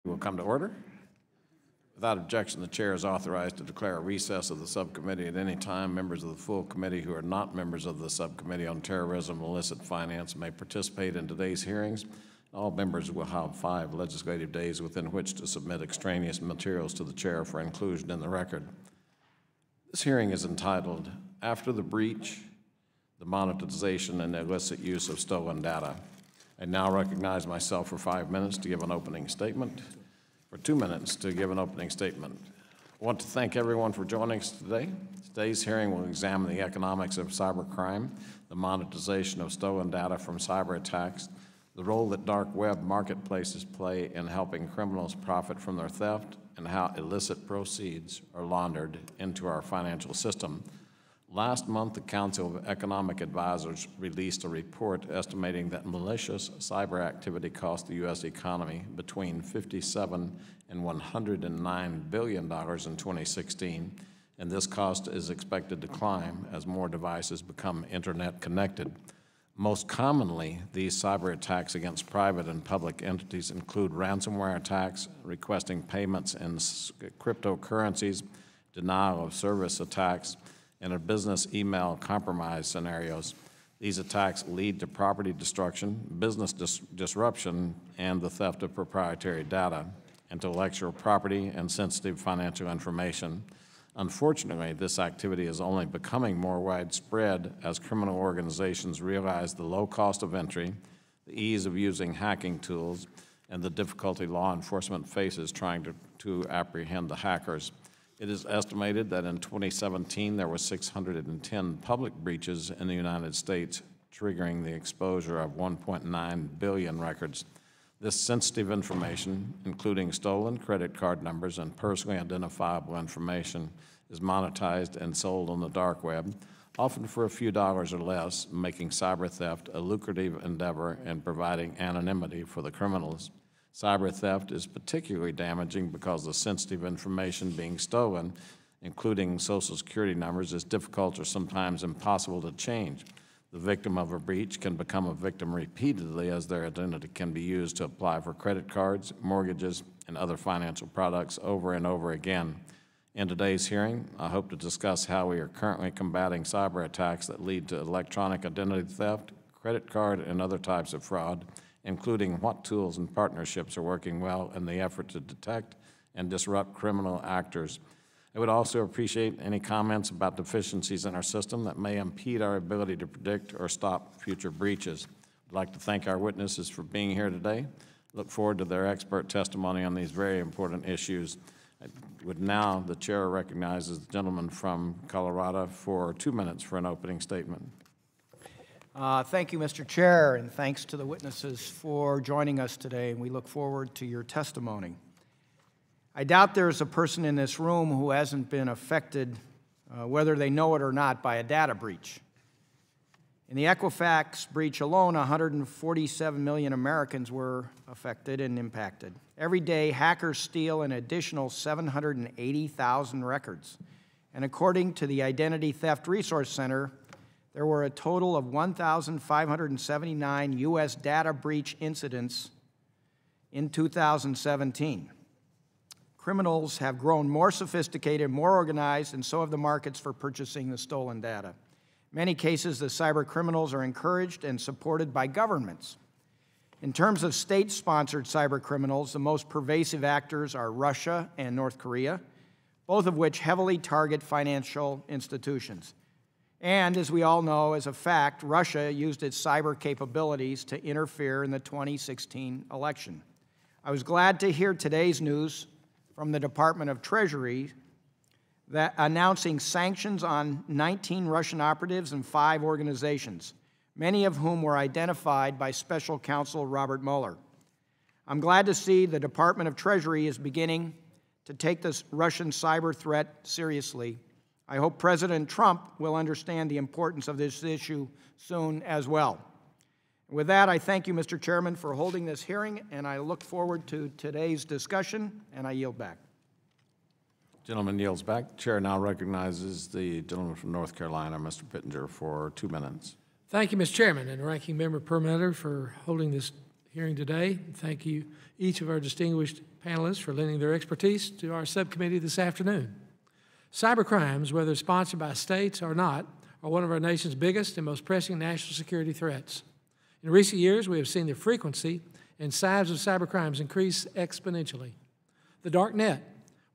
Will come to order. Without objection, the chair is authorized to declare a recess of the subcommittee at any time. Members of the full committee who are not members of the subcommittee on terrorism and illicit finance may participate in today's hearings. All members will have 5 legislative days within which to submit extraneous materials to the chair for inclusion in the record. This hearing is entitled, After the Breach, the Monetization and Illicit Use of Stolen Data. I now recognize myself for 5 minutes to give an opening statement, for 2 minutes to give an opening statement. I want to thank everyone for joining us today. Today's hearing will examine the economics of cybercrime, the monetization of stolen data from cyber attacks, the role that dark web marketplaces play in helping criminals profit from their theft, and how illicit proceeds are laundered into our financial system. Last month, the Council of Economic Advisors released a report estimating that malicious cyber activity cost the U.S. economy between $57 and $109 billion in 2016, and this cost is expected to climb as more devices become internet connected. Most commonly, these cyber attacks against private and public entities include ransomware attacks, requesting payments in cryptocurrencies, denial of service attacks, and in business email compromise scenarios. These attacks lead to property destruction, business disruption, and the theft of proprietary data, intellectual property, and sensitive financial information. Unfortunately, this activity is only becoming more widespread as criminal organizations realize the low cost of entry, the ease of using hacking tools, and the difficulty law enforcement faces trying to apprehend the hackers. It is estimated that in 2017 there were 610 public breaches in the United States, triggering the exposure of 1.9 billion records. This sensitive information, including stolen credit card numbers and personally identifiable information, is monetized and sold on the dark web, often for a few dollars or less, making cyber theft a lucrative endeavor and providing anonymity for the criminals. Cyber theft is particularly damaging because the sensitive information being stolen, including Social Security numbers, is difficult or sometimes impossible to change. The victim of a breach can become a victim repeatedly as their identity can be used to apply for credit cards, mortgages, and other financial products over and over again. In today's hearing, I hope to discuss how we are currently combating cyber attacks that lead to electronic identity theft, credit card, and other types of fraud, including what tools and partnerships are working well in the effort to detect and disrupt criminal actors. I would also appreciate any comments about deficiencies in our system that may impede our ability to predict or stop future breaches. I'd like to thank our witnesses for being here today. Look forward to their expert testimony on these very important issues. The chair recognizes the gentleman from Colorado for 2 minutes for an opening statement. Thank you, Mr. Chair, and thanks to the witnesses for joining us today, and we look forward to your testimony. I doubt there's a person in this room who hasn't been affected, whether they know it or not, by a data breach. In the Equifax breach alone, 147 million Americans were affected and impacted. Every day, hackers steal an additional 780,000 records, and according to the Identity Theft Resource Center, there were a total of 1,579 U.S. data breach incidents in 2017. Criminals have grown more sophisticated, more organized, and so have the markets for purchasing the stolen data. In many cases, the cyber criminals are encouraged and supported by governments. In terms of state-sponsored cyber criminals, the most pervasive actors are Russia and North Korea, both of which heavily target financial institutions. And as we all know, as a fact, Russia used its cyber capabilities to interfere in the 2016 election. I was glad to hear today's news from the Department of Treasury that announcing sanctions on 19 Russian operatives and 5 organizations, many of whom were identified by Special Counsel Robert Mueller. I'm glad to see the Department of Treasury is beginning to take this Russian cyber threat seriously. I hope President Trump will understand the importance of this issue soon as well. With that, I thank you, Mr. Chairman, for holding this hearing, and I look forward to today's discussion, and I yield back. Gentleman yields back. Chair now recognizes the gentleman from North Carolina, Mr. Pittenger, for 2 minutes. Thank you, Mr. Chairman, and Ranking Member Perlmutter for holding this hearing today. Thank you, each of our distinguished panelists, for lending their expertise to our subcommittee this afternoon. Cybercrimes, whether sponsored by states or not, are one of our nation's biggest and most pressing national security threats. In recent years, we have seen the frequency and size of cybercrimes increase exponentially. The dark net,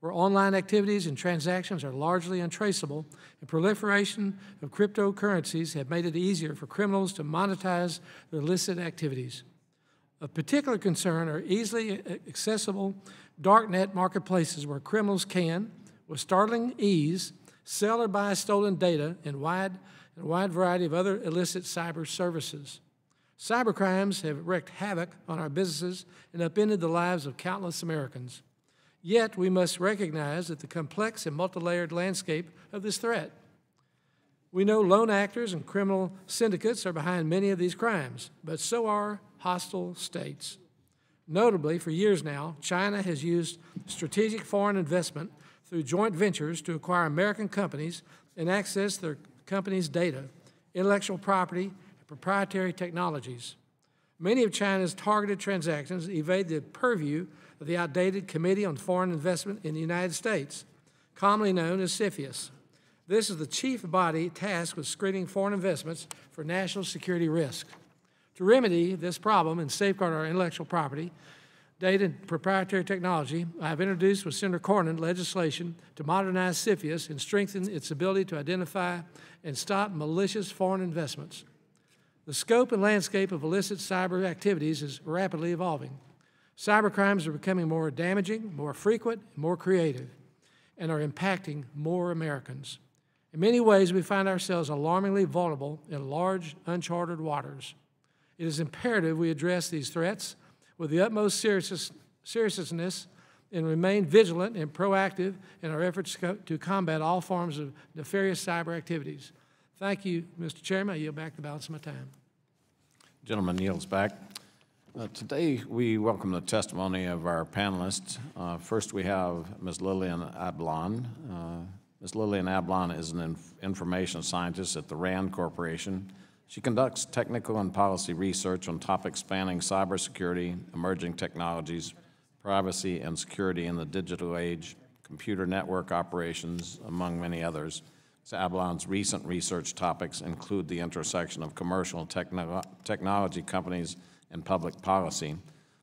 where online activities and transactions are largely untraceable, and proliferation of cryptocurrencies have made it easier for criminals to monetize their illicit activities. Of particular concern are easily accessible darknet marketplaces where criminals can, with startling ease, sell or buy stolen data and a wide variety of other illicit cyber services. Cybercrimes have wreaked havoc on our businesses and upended the lives of countless Americans. Yet we must recognize that the complex and multi-layered landscape of this threat. We know lone actors and criminal syndicates are behind many of these crimes, but so are hostile states. Notably, for years now, China has used strategic foreign investment through joint ventures to acquire American companies and access their companies' data, intellectual property, and proprietary technologies. Many of China's targeted transactions evade the purview of the outdated Committee on Foreign Investment in the United States, commonly known as CFIUS. This is the chief body tasked with screening foreign investments for national security risk. To remedy this problem and safeguard our intellectual property, data and proprietary technology, I have introduced with Senator Cornyn legislation to modernize CFIUS and strengthen its ability to identify and stop malicious foreign investments. The scope and landscape of illicit cyber activities is rapidly evolving. Cybercrimes are becoming more damaging, more frequent, and more creative, and are impacting more Americans. In many ways, we find ourselves alarmingly vulnerable in large, uncharted waters. It is imperative we address these threats with the utmost seriousness and remain vigilant and proactive in our efforts to combat all forms of nefarious cyber activities. Thank you, Mr. Chairman. I yield back the balance of my time. Gentleman yields back. Today, we welcome the testimony of our panelists. First, we have Ms. Lillian Ablon. Ms. Lillian Ablon is an information scientist at the RAND Corporation. She conducts technical and policy research on topics spanning cybersecurity, emerging technologies, privacy and security in the digital age, computer network operations, among many others. Ms. Ablon's recent research topics include the intersection of commercial technology companies and public policy,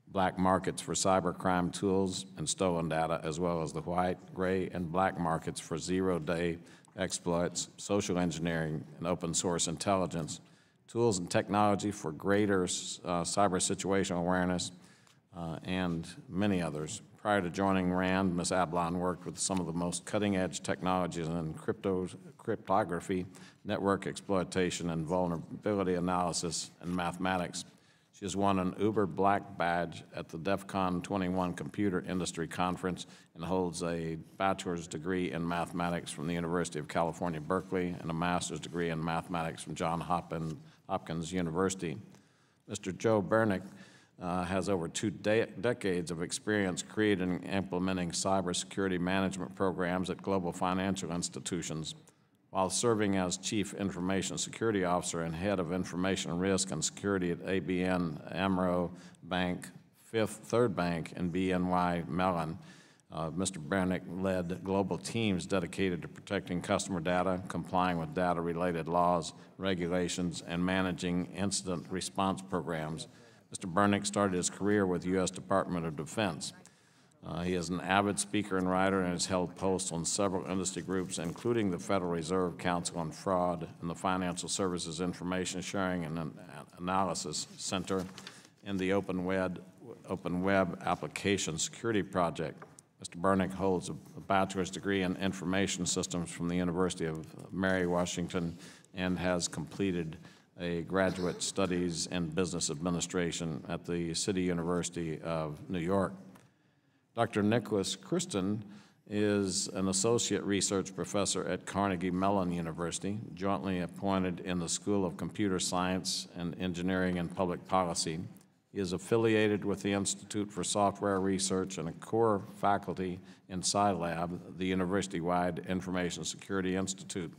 black markets for cybercrime tools and stolen data, as well as the white, gray, and black markets for zero-day exploits, social engineering, and open source intelligence, tools and technology for greater cyber situational awareness, and many others. Prior to joining RAND, Ms. Ablon worked with some of the most cutting-edge technologies in cryptography, network exploitation, and vulnerability analysis and mathematics. She has won an Uber Black Badge at the DEF CON 21 Computer Industry Conference and holds a bachelor's degree in mathematics from the University of California, Berkeley, and a master's degree in mathematics from Johns Hopkins University. Mr. Joe Bernick has over 2 decades of experience creating and implementing cybersecurity management programs at global financial institutions. While serving as Chief Information Security Officer and Head of Information Risk and Security at ABN AMRO Bank, Third Bank, and BNY Mellon, Mr. Bernick led global teams dedicated to protecting customer data, complying with data-related laws, regulations, and managing incident response programs. Mr. Bernick started his career with the U.S. Department of Defense. He is an avid speaker and writer and has held posts on several industry groups, including the Federal Reserve Council on Fraud and the Financial Services Information Sharing and Analysis Center and the Open Web Application Security Project. Mr. Bernick holds a bachelor's degree in Information Systems from the University of Mary Washington and has completed a graduate studies in business administration at the City University of New York. Dr. Nicholas Kristen is an associate research professor at Carnegie Mellon University, jointly appointed in the School of Computer Science and Engineering and Public Policy. He is affiliated with the Institute for Software Research and a core faculty in SciLab, the university-wide Information Security Institute.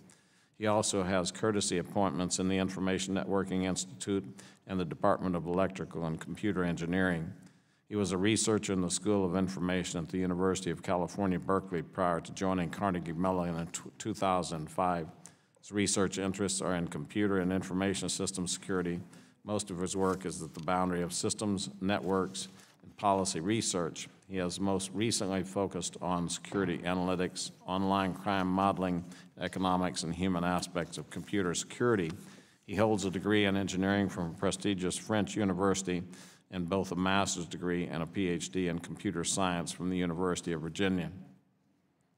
He also has courtesy appointments in the Information Networking Institute and the Department of Electrical and Computer Engineering. He was a researcher in the School of Information at the University of California, Berkeley, prior to joining Carnegie Mellon in 2005. His research interests are in computer and information system security. Most of his work is at the boundary of systems, networks, and policy research. He has most recently focused on security analytics, online crime modeling, economics, and human aspects of computer security. He holds a degree in engineering from a prestigious French university and both a master's degree and a PhD in computer science from the University of Virginia.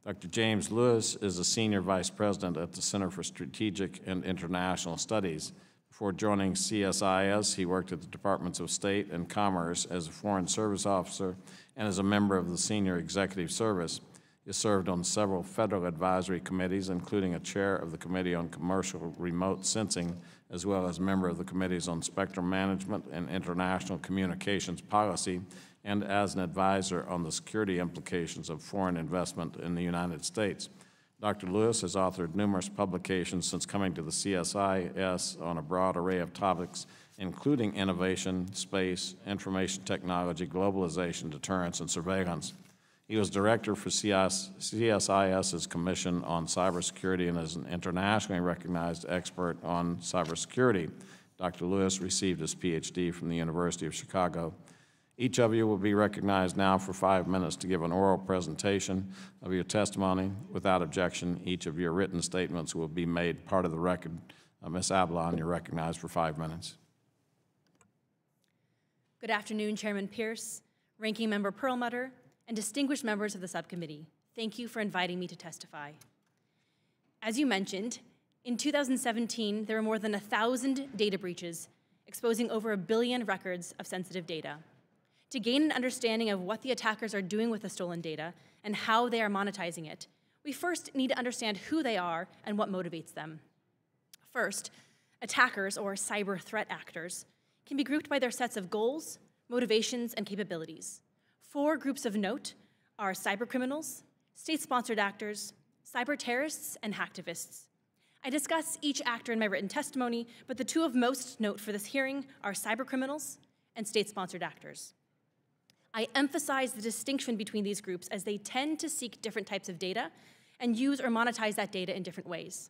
Dr. James Lewis is a senior vice president at the Center for Strategic and International Studies. Before joining CSIS, he worked at the Departments of State and Commerce as a Foreign Service Officer and as a member of the Senior Executive Service. He served on several federal advisory committees, including a chair of the Committee on Commercial Remote Sensing, as well as member of the Committees on Spectrum Management and International Communications Policy, and as an advisor on the security implications of foreign investment in the United States. Dr. Lewis has authored numerous publications since coming to the CSIS on a broad array of topics, including innovation, space, information technology, globalization, deterrence, and surveillance. He was director for CSIS's Commission on Cybersecurity and is an internationally recognized expert on cybersecurity. Dr. Lewis received his PhD from the University of Chicago. Each of you will be recognized now for 5 minutes to give an oral presentation of your testimony. Without objection, each of your written statements will be made part of the record. Ms. Avalon, you're recognized for 5 minutes. Good afternoon, Chairman Pierce, Ranking Member Perlmutter, and distinguished members of the subcommittee. Thank you for inviting me to testify. As you mentioned, in 2017, there were more than 1,000 data breaches, exposing over 1 billion records of sensitive data. To gain an understanding of what the attackers are doing with the stolen data and how they are monetizing it, we first need to understand who they are and what motivates them. First, attackers, or cyber threat actors, can be grouped by their sets of goals, motivations, and capabilities. 4 groups of note are cybercriminals, state-sponsored actors, cyber terrorists, and hacktivists. I discuss each actor in my written testimony, but the 2 of most note for this hearing are cybercriminals and state-sponsored actors. I emphasize the distinction between these groups as they tend to seek different types of data and use or monetize that data in different ways.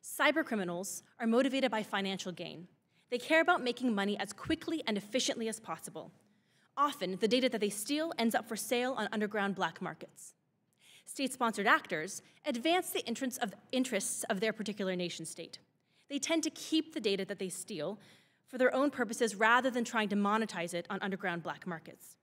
Cybercriminals are motivated by financial gain. They care about making money as quickly and efficiently as possible. Often, the data that they steal ends up for sale on underground black markets. State-sponsored actors advance the interests of their particular nation-state. They tend to keep the data that they steal for their own purposes rather than trying to monetize it on underground black markets.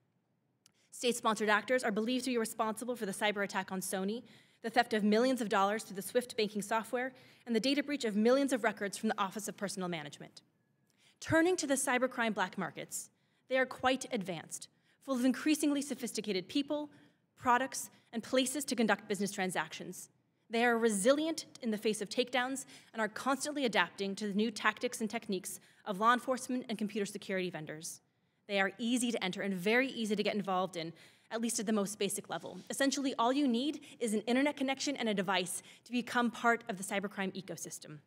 State-sponsored actors are believed to be responsible for the cyber attack on Sony, the theft of millions of dollars through the SWIFT banking software, and the data breach of millions of records from the Office of Personnel Management. Turning to the cybercrime black markets, they are quite advanced, full of increasingly sophisticated people, products, and places to conduct business transactions. They are resilient in the face of takedowns and are constantly adapting to the new tactics and techniques of law enforcement and computer security vendors. They are easy to enter and very easy to get involved in, at least at the most basic level. Essentially, all you need is an internet connection and a device to become part of the cybercrime ecosystem.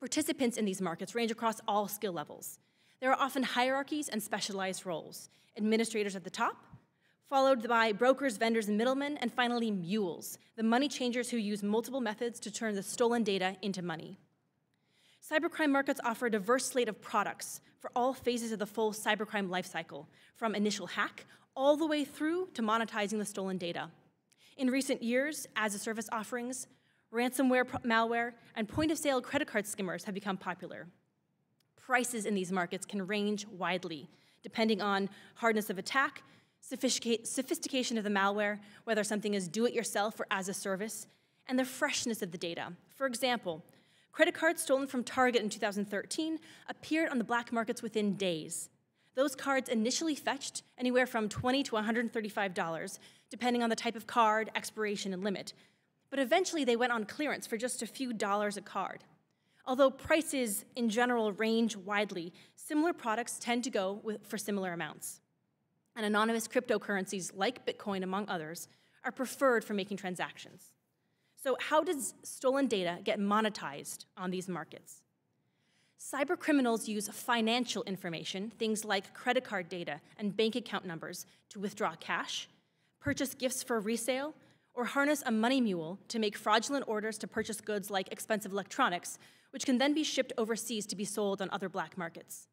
Participants in these markets range across all skill levels. There are often hierarchies and specialized roles. Administrators at the top, followed by brokers, vendors, and middlemen, and finally mules, the money changers who use multiple methods to turn the stolen data into money. Cybercrime markets offer a diverse slate of products for all phases of the full cybercrime lifecycle, from initial hack all the way through to monetizing the stolen data. In recent years, as-a-service offerings, ransomware, malware, and point-of-sale credit card skimmers have become popular. Prices in these markets can range widely, depending on hardness of attack, sophistication of the malware, whether something is do-it-yourself or as a service, and the freshness of the data. For example, credit cards stolen from Target in 2013 appeared on the black markets within days. Those cards initially fetched anywhere from $20 to $135, depending on the type of card, expiration, and limit. But eventually they went on clearance for just a few dollars a card. Although prices in general range widely, similar products tend to go for similar amounts. And anonymous cryptocurrencies like Bitcoin, among others, are preferred for making transactions. So how does stolen data get monetized on these markets? Cybercriminals use financial information, things like credit card data and bank account numbers, to withdraw cash, purchase gifts for resale, or harness a money mule to make fraudulent orders to purchase goods like expensive electronics, which can then be shipped overseas to be sold on other black markets.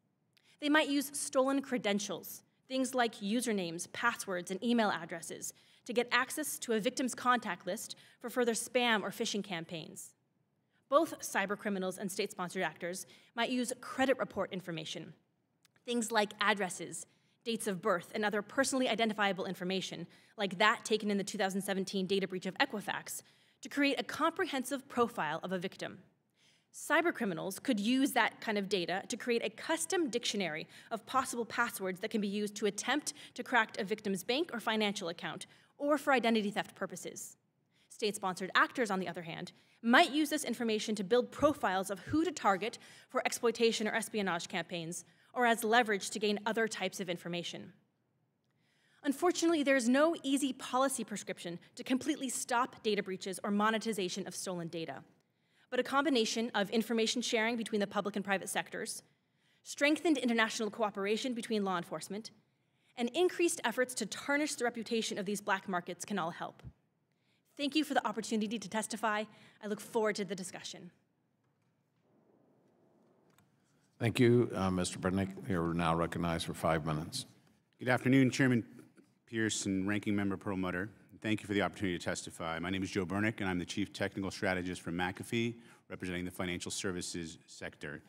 They might use stolen credentials, things like usernames, passwords, and email addresses, to get access to a victim's contact list for further spam or phishing campaigns. Both cybercriminals and state-sponsored actors might use credit report information, things like addresses, dates of birth, and other personally identifiable information, like that taken in the 2017 data breach of Equifax, to create a comprehensive profile of a victim. Cybercriminals could use that kind of data to create a custom dictionary of possible passwords that can be used to attempt to crack a victim's bank or financial account, or for identity theft purposes. State-sponsored actors, on the other hand, might use this information to build profiles of who to target for exploitation or espionage campaigns, or as leverage to gain other types of information. Unfortunately, there is no easy policy prescription to completely stop data breaches or monetization of stolen data, but a combination of information sharing between the public and private sectors, strengthened international cooperation between law enforcement, and increased efforts to tarnish the reputation of these black markets can all help. Thank you for the opportunity to testify. I look forward to the discussion. Thank you, Mr. Burnick. You're now recognized for 5 minutes. Good afternoon, Chairman Pierce and Ranking Member Perlmutter. Thank you for the opportunity to testify. My name is Joe Burnick, and I'm the Chief Technical Strategist for McAfee, representing the financial services sector.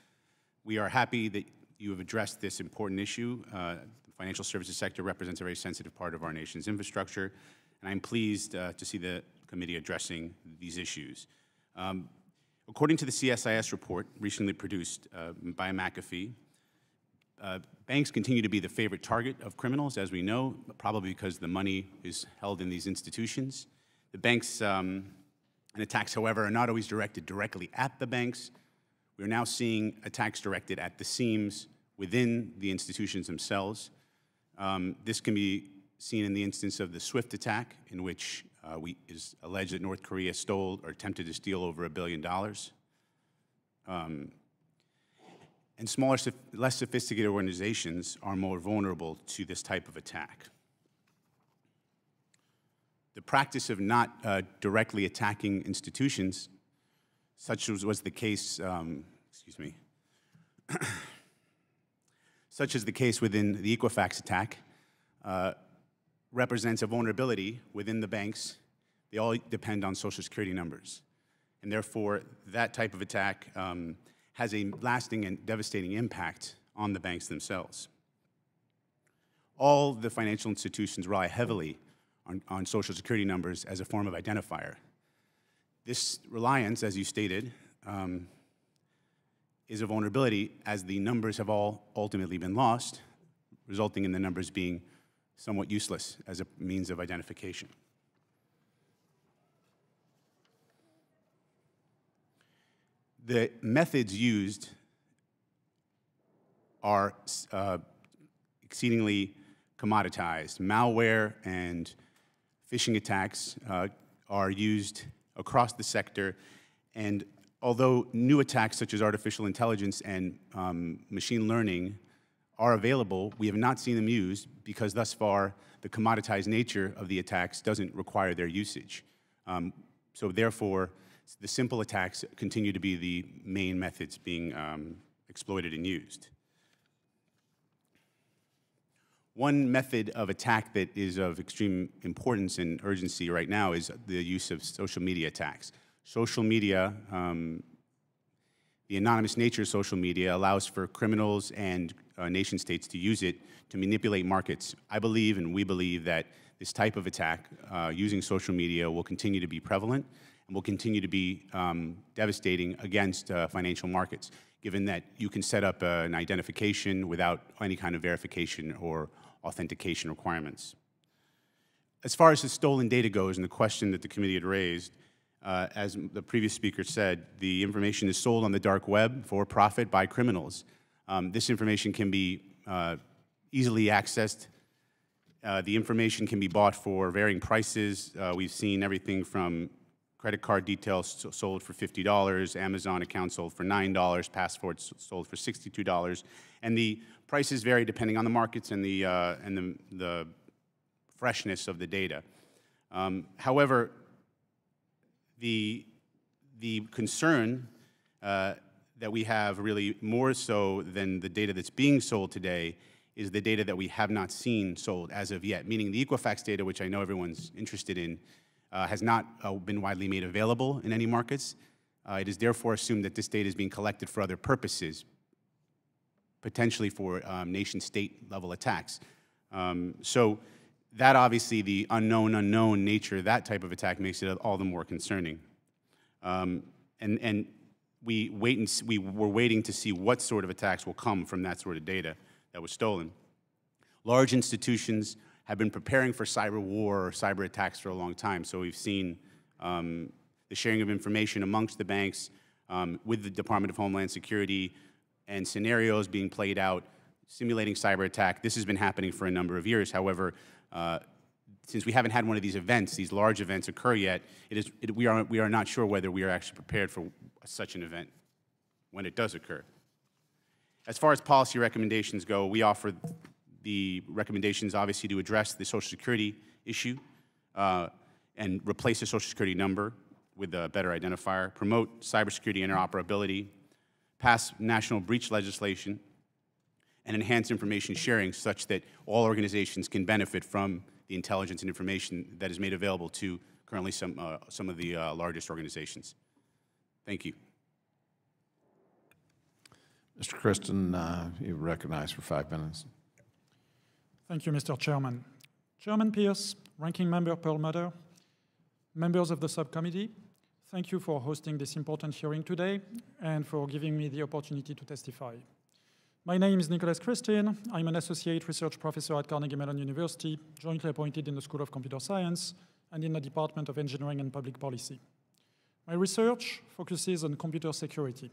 We are happy that you have addressed this important issue. The financial services sector represents a very sensitive part of our nation's infrastructure, and I'm pleased to see the committee addressing these issues. According to the CSIS report recently produced by McAfee, banks continue to be the favorite target of criminals, as we know, probably because the money is held in these institutions. The banks and attacks, however, are not always directed directly at the banks. We are now seeing attacks directed at the seams within the institutions themselves. This can be seen in the instance of the SWIFT attack, in which is alleged that North Korea stole or attempted to steal over $1 billion. And smaller, less sophisticated organizations are more vulnerable to this type of attack. The practice of not directly attacking institutions, such as was the case, such as the case within the Equifax attack, represents a vulnerability within the banks. They all depend on Social Security numbers. And therefore, that type of attack has a lasting and devastating impact on the banks themselves. All the financial institutions rely heavily on Social Security numbers as a form of identifier. This reliance, as you stated, is a vulnerability, as the numbers have all ultimately been lost, resulting in the numbers being somewhat useless as a means of identification. The methods used are exceedingly commoditized. Malware and phishing attacks are used across the sector, and although new attacks such as artificial intelligence and machine learning are available, we have not seen them used because thus far the commoditized nature of the attacks doesn't require their usage. So therefore, the simple attacks continue to be the main methods being exploited and used. One method of attack that is of extreme importance and urgency right now is the use of social media attacks. Social media, the anonymous nature of social media allows for criminals and nation states to use it to manipulate markets. I believe, and we believe, that this type of attack using social media will continue to be prevalent and will continue to be devastating against financial markets, given that you can set up an identification without any kind of verification or authentication requirements. As far as the stolen data goes and the question that the committee had raised, as the previous speaker said, the information is sold on the dark web for profit by criminals. This information can be easily accessed. The information can be bought for varying prices. We've seen everything from credit card details sold for $50, Amazon account sold for $9, passports sold for $62, and the prices vary depending on the markets and the freshness of the data. However, the concern that we have really more so than the data that's being sold today is the data that we have not seen sold as of yet, meaning the Equifax data, which I know everyone's interested in, has not been widely made available in any markets. It is therefore assumed that this data is being collected for other purposes, potentially for nation-state level attacks. So that obviously, the unknown nature of that type of attack makes it all the more concerning. And we're waiting to see what sort of attacks will come from that sort of data that was stolen. Large institutions have been preparing for cyber war or cyber attacks for a long time. So we've seen the sharing of information amongst the banks with the Department of Homeland Security and scenarios being played out, simulating cyber attack. This has been happening for a number of years. However, since we haven't had one of these events, these large events occur yet, we are not sure whether we are actually prepared for such an event when it does occur. As far as policy recommendations go, we offer the recommendations, obviously, to address the Social Security issue and replace the Social Security number with a better identifier, promote cybersecurity interoperability, pass national breach legislation, and enhance information sharing such that all organizations can benefit from the intelligence and information that is made available to currently some of the largest organizations. Thank you. Mr. Kristen, you're recognized for 5 minutes. Thank you, Mr. Chairman. Chairman Pierce, Ranking Member Perlmutter, members of the subcommittee, thank you for hosting this important hearing today and for giving me the opportunity to testify. My name is Nicholas Christine. I'm an associate research professor at Carnegie Mellon University, jointly appointed in the School of Computer Science and in the Department of Engineering and Public Policy. My research focuses on computer security.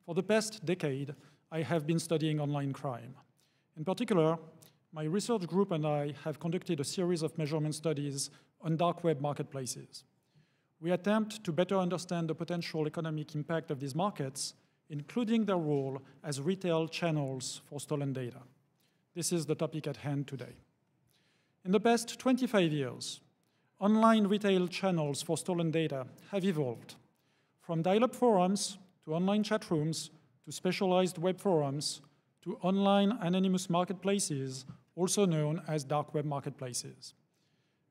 For the past decade, I have been studying online crime. In particular, my research group and I have conducted a series of measurement studies on dark web marketplaces. We attempt to better understand the potential economic impact of these markets, including their role as retail channels for stolen data. This is the topic at hand today. In the past 25 years, online retail channels for stolen data have evolved from dial-up forums to online chat rooms to specialized web forums to online anonymous marketplaces, also known as dark web marketplaces.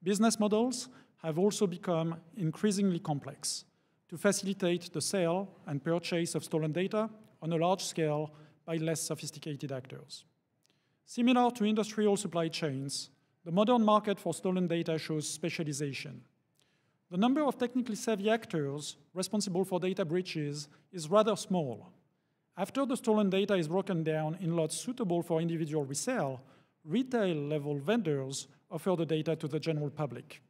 Business models have also become increasingly complex to facilitate the sale and purchase of stolen data on a large scale by less sophisticated actors. Similar to industrial supply chains, the modern market for stolen data shows specialization. The number of technically savvy actors responsible for data breaches is rather small. After the stolen data is broken down in lots suitable for individual resale, retail-level vendors offer the data to the general public.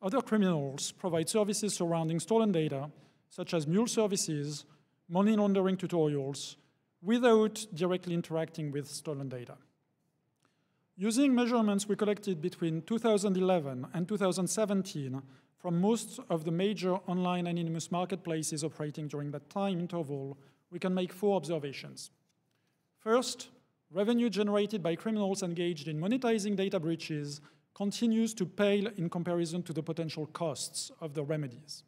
Other criminals provide services surrounding stolen data, such as mule services, money laundering tutorials, without directly interacting with stolen data. Using measurements we collected between 2011 and 2017 from most of the major online anonymous marketplaces operating during that time interval, we can make 4 observations. First, revenue generated by criminals engaged in monetizing data breaches continues to pale in comparison to the potential costs of the remedies.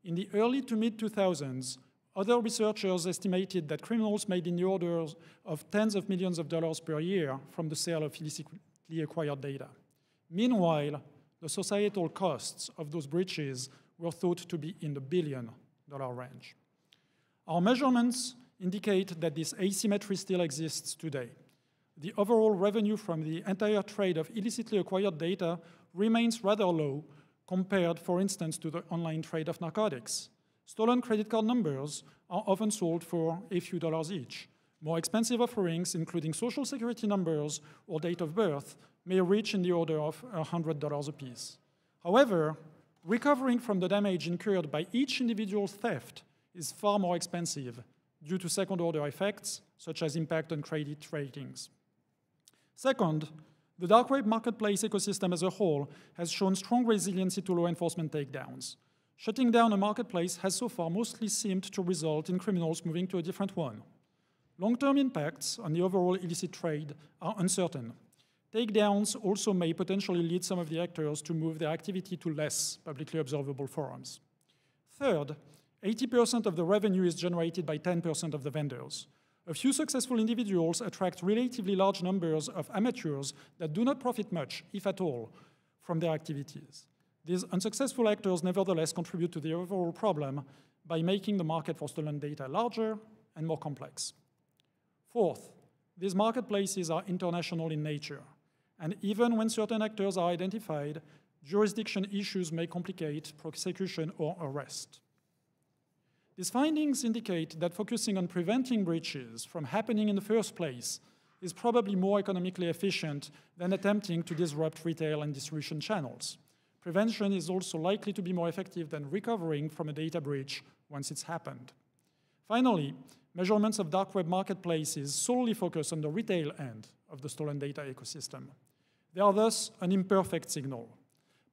In the early to mid-2000s, other researchers estimated that criminals made in the orders of tens of millions of dollars per year from the sale of illicitly acquired data. Meanwhile, the societal costs of those breaches were thought to be in the billion-dollar range. Our measurements indicate that this asymmetry still exists today. The overall revenue from the entire trade of illicitly acquired data remains rather low compared, for instance, to the online trade of narcotics. Stolen credit card numbers are often sold for a few dollars each. More expensive offerings, including social security numbers or date of birth, may reach in the order of $100 apiece. However, recovering from the damage incurred by each individual theft is far more expensive due to second-order effects, such as impact on credit ratings. Second, the dark web marketplace ecosystem as a whole has shown strong resiliency to law enforcement takedowns. Shutting down a marketplace has so far mostly seemed to result in criminals moving to a different one. Long-term impacts on the overall illicit trade are uncertain. Takedowns also may potentially lead some of the actors to move their activity to less publicly observable forums. Third, 80% of the revenue is generated by 10% of the vendors. A few successful individuals attract relatively large numbers of amateurs that do not profit much, if at all, from their activities. These unsuccessful actors nevertheless contribute to the overall problem by making the market for stolen data larger and more complex. Fourth, these marketplaces are international in nature, and even when certain actors are identified, jurisdiction issues may complicate prosecution or arrest. These findings indicate that focusing on preventing breaches from happening in the first place is probably more economically efficient than attempting to disrupt retail and distribution channels. Prevention is also likely to be more effective than recovering from a data breach once it's happened. Finally, measurements of dark web marketplaces solely focus on the retail end of the stolen data ecosystem. They are thus an imperfect signal,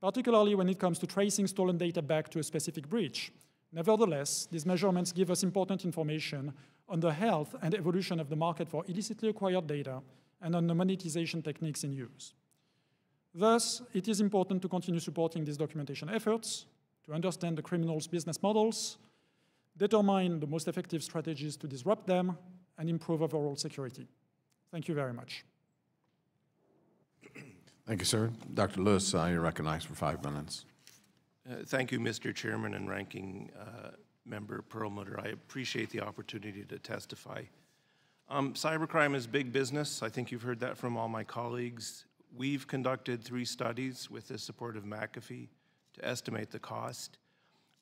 particularly when it comes to tracing stolen data back to a specific breach. Nevertheless, these measurements give us important information on the health and evolution of the market for illicitly acquired data and on the monetization techniques in use. Thus, it is important to continue supporting these documentation efforts, to understand the criminals' business models, determine the most effective strategies to disrupt them, and improve overall security. Thank you very much. Thank you, sir. Dr. Lewis, you're recognized for 5 minutes. Thank you, Mr. Chairman and Ranking Member Perlmutter. I appreciate the opportunity to testify. Cybercrime is big business. I think you've heard that from all my colleagues. We've conducted 3 studies with the support of McAfee to estimate the cost.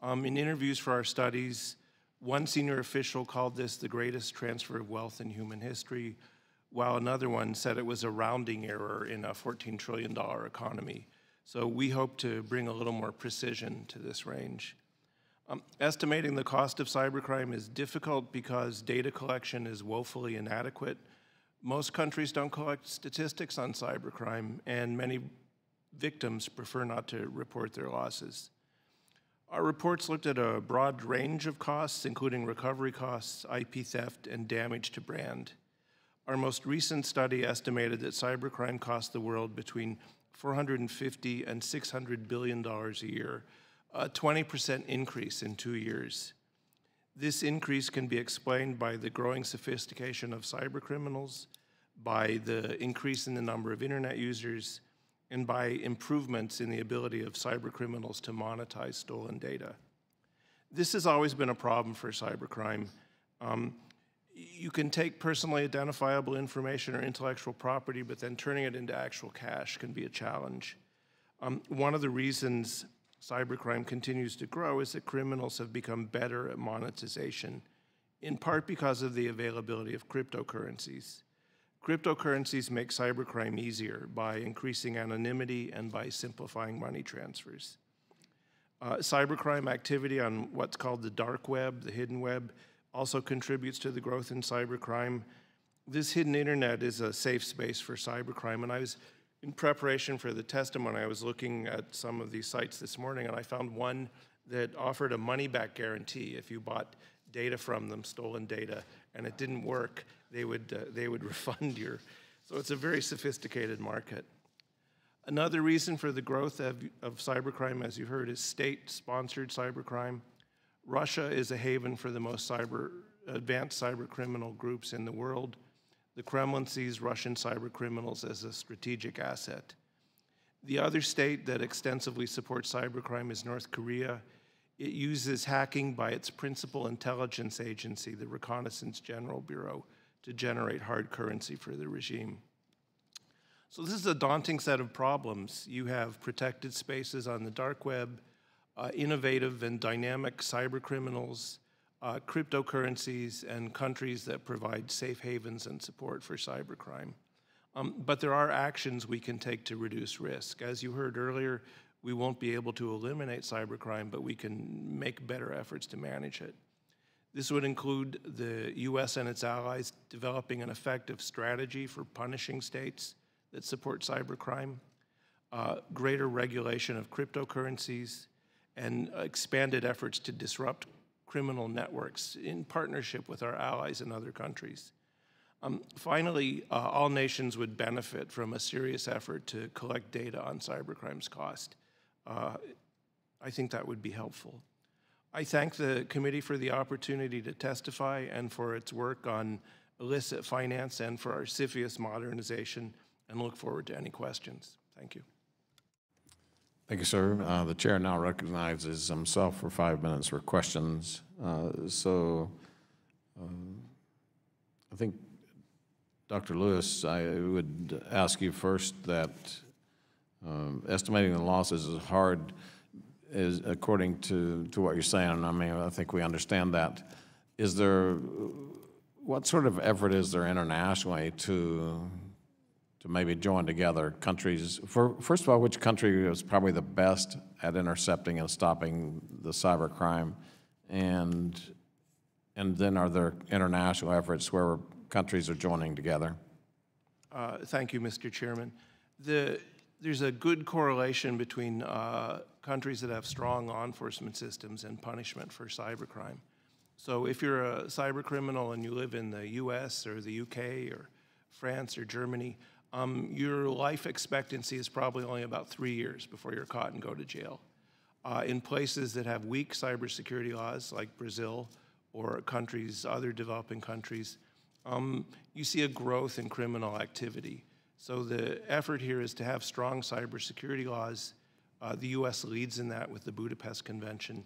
In interviews for our studies, one senior official called this the greatest transfer of wealth in human history, while another one said it was a rounding error in a $14 trillion economy. So we hope to bring a little more precision to this range. Estimating the cost of cybercrime is difficult because data collection is woefully inadequate. Most countries don't collect statistics on cybercrime, and many victims prefer not to report their losses. Our reports looked at a broad range of costs, including recovery costs, IP theft, and damage to brand. Our most recent study estimated that cybercrime costs the world between $450 and $600 billion a year, a 20% increase in 2 years. This increase can be explained by the growing sophistication of cybercriminals, by the increase in the number of internet users, and by improvements in the ability of cybercriminals to monetize stolen data. This has always been a problem for cybercrime. You can take personally identifiable information or intellectual property, but then turning it into actual cash can be a challenge. One of the reasons cybercrime continues to grow is that criminals have become better at monetization, in part because of the availability of cryptocurrencies. Cryptocurrencies make cybercrime easier by increasing anonymity and by simplifying money transfers. Cybercrime activity on what's called the dark web, the hidden web, also contributes to the growth in cybercrime. This hidden internet is a safe space for cybercrime, and I was, in preparation for the testimony, I was looking at some of these sites this morning, and I found one that offered a money-back guarantee. If you bought data from them, stolen data, and it didn't work, they would refund your. So it's a very sophisticated market. Another reason for the growth of cybercrime, as you heard, is state-sponsored cybercrime. Russia is a haven for the most advanced cyber criminal groups in the world. The Kremlin sees Russian cyber criminals as a strategic asset. The other state that extensively supports cybercrime is North Korea. It uses hacking by its principal intelligence agency, the Reconnaissance General Bureau, to generate hard currency for the regime. So this is a daunting set of problems. You have protected spaces on the dark web, innovative and dynamic cyber criminals, cryptocurrencies, and countries that provide safe havens and support for cybercrime. But there are actions we can take to reduce risk. As you heard earlier, we won't be able to eliminate cybercrime, but we can make better efforts to manage it. This would include the US and its allies developing an effective strategy for punishing states that support cybercrime, greater regulation of cryptocurrencies, and expanded efforts to disrupt criminal networks in partnership with our allies in other countries. Finally, all nations would benefit from a serious effort to collect data on cybercrime's cost. I think that would be helpful. I thank the committee for the opportunity to testify and for its work on illicit finance and for our CFIUS modernization, and look forward to any questions. Thank you. Thank you, sir. The chair now recognizes himself for 5 minutes for questions. I think, Dr. Lewis, I would ask you first that estimating the losses is hard, according to what you're saying. I mean, I think we understand that. What sort of effort is there internationally to maybe join together countries? First of all, which country is probably the best at intercepting and stopping the cybercrime? And then are there international efforts where countries are joining together? Thank you, Mr. Chairman. There's a good correlation between countries that have strong law enforcement systems and punishment for cybercrime. So if you're a cyber criminal and you live in the US or the UK or France or Germany, your life expectancy is probably only about 3 years before you're caught and go to jail. In places that have weak cybersecurity laws, like Brazil or other developing countries, you see a growth in criminal activity. So the effort here is to have strong cybersecurity laws. The U.S. leads in that with the Budapest Convention,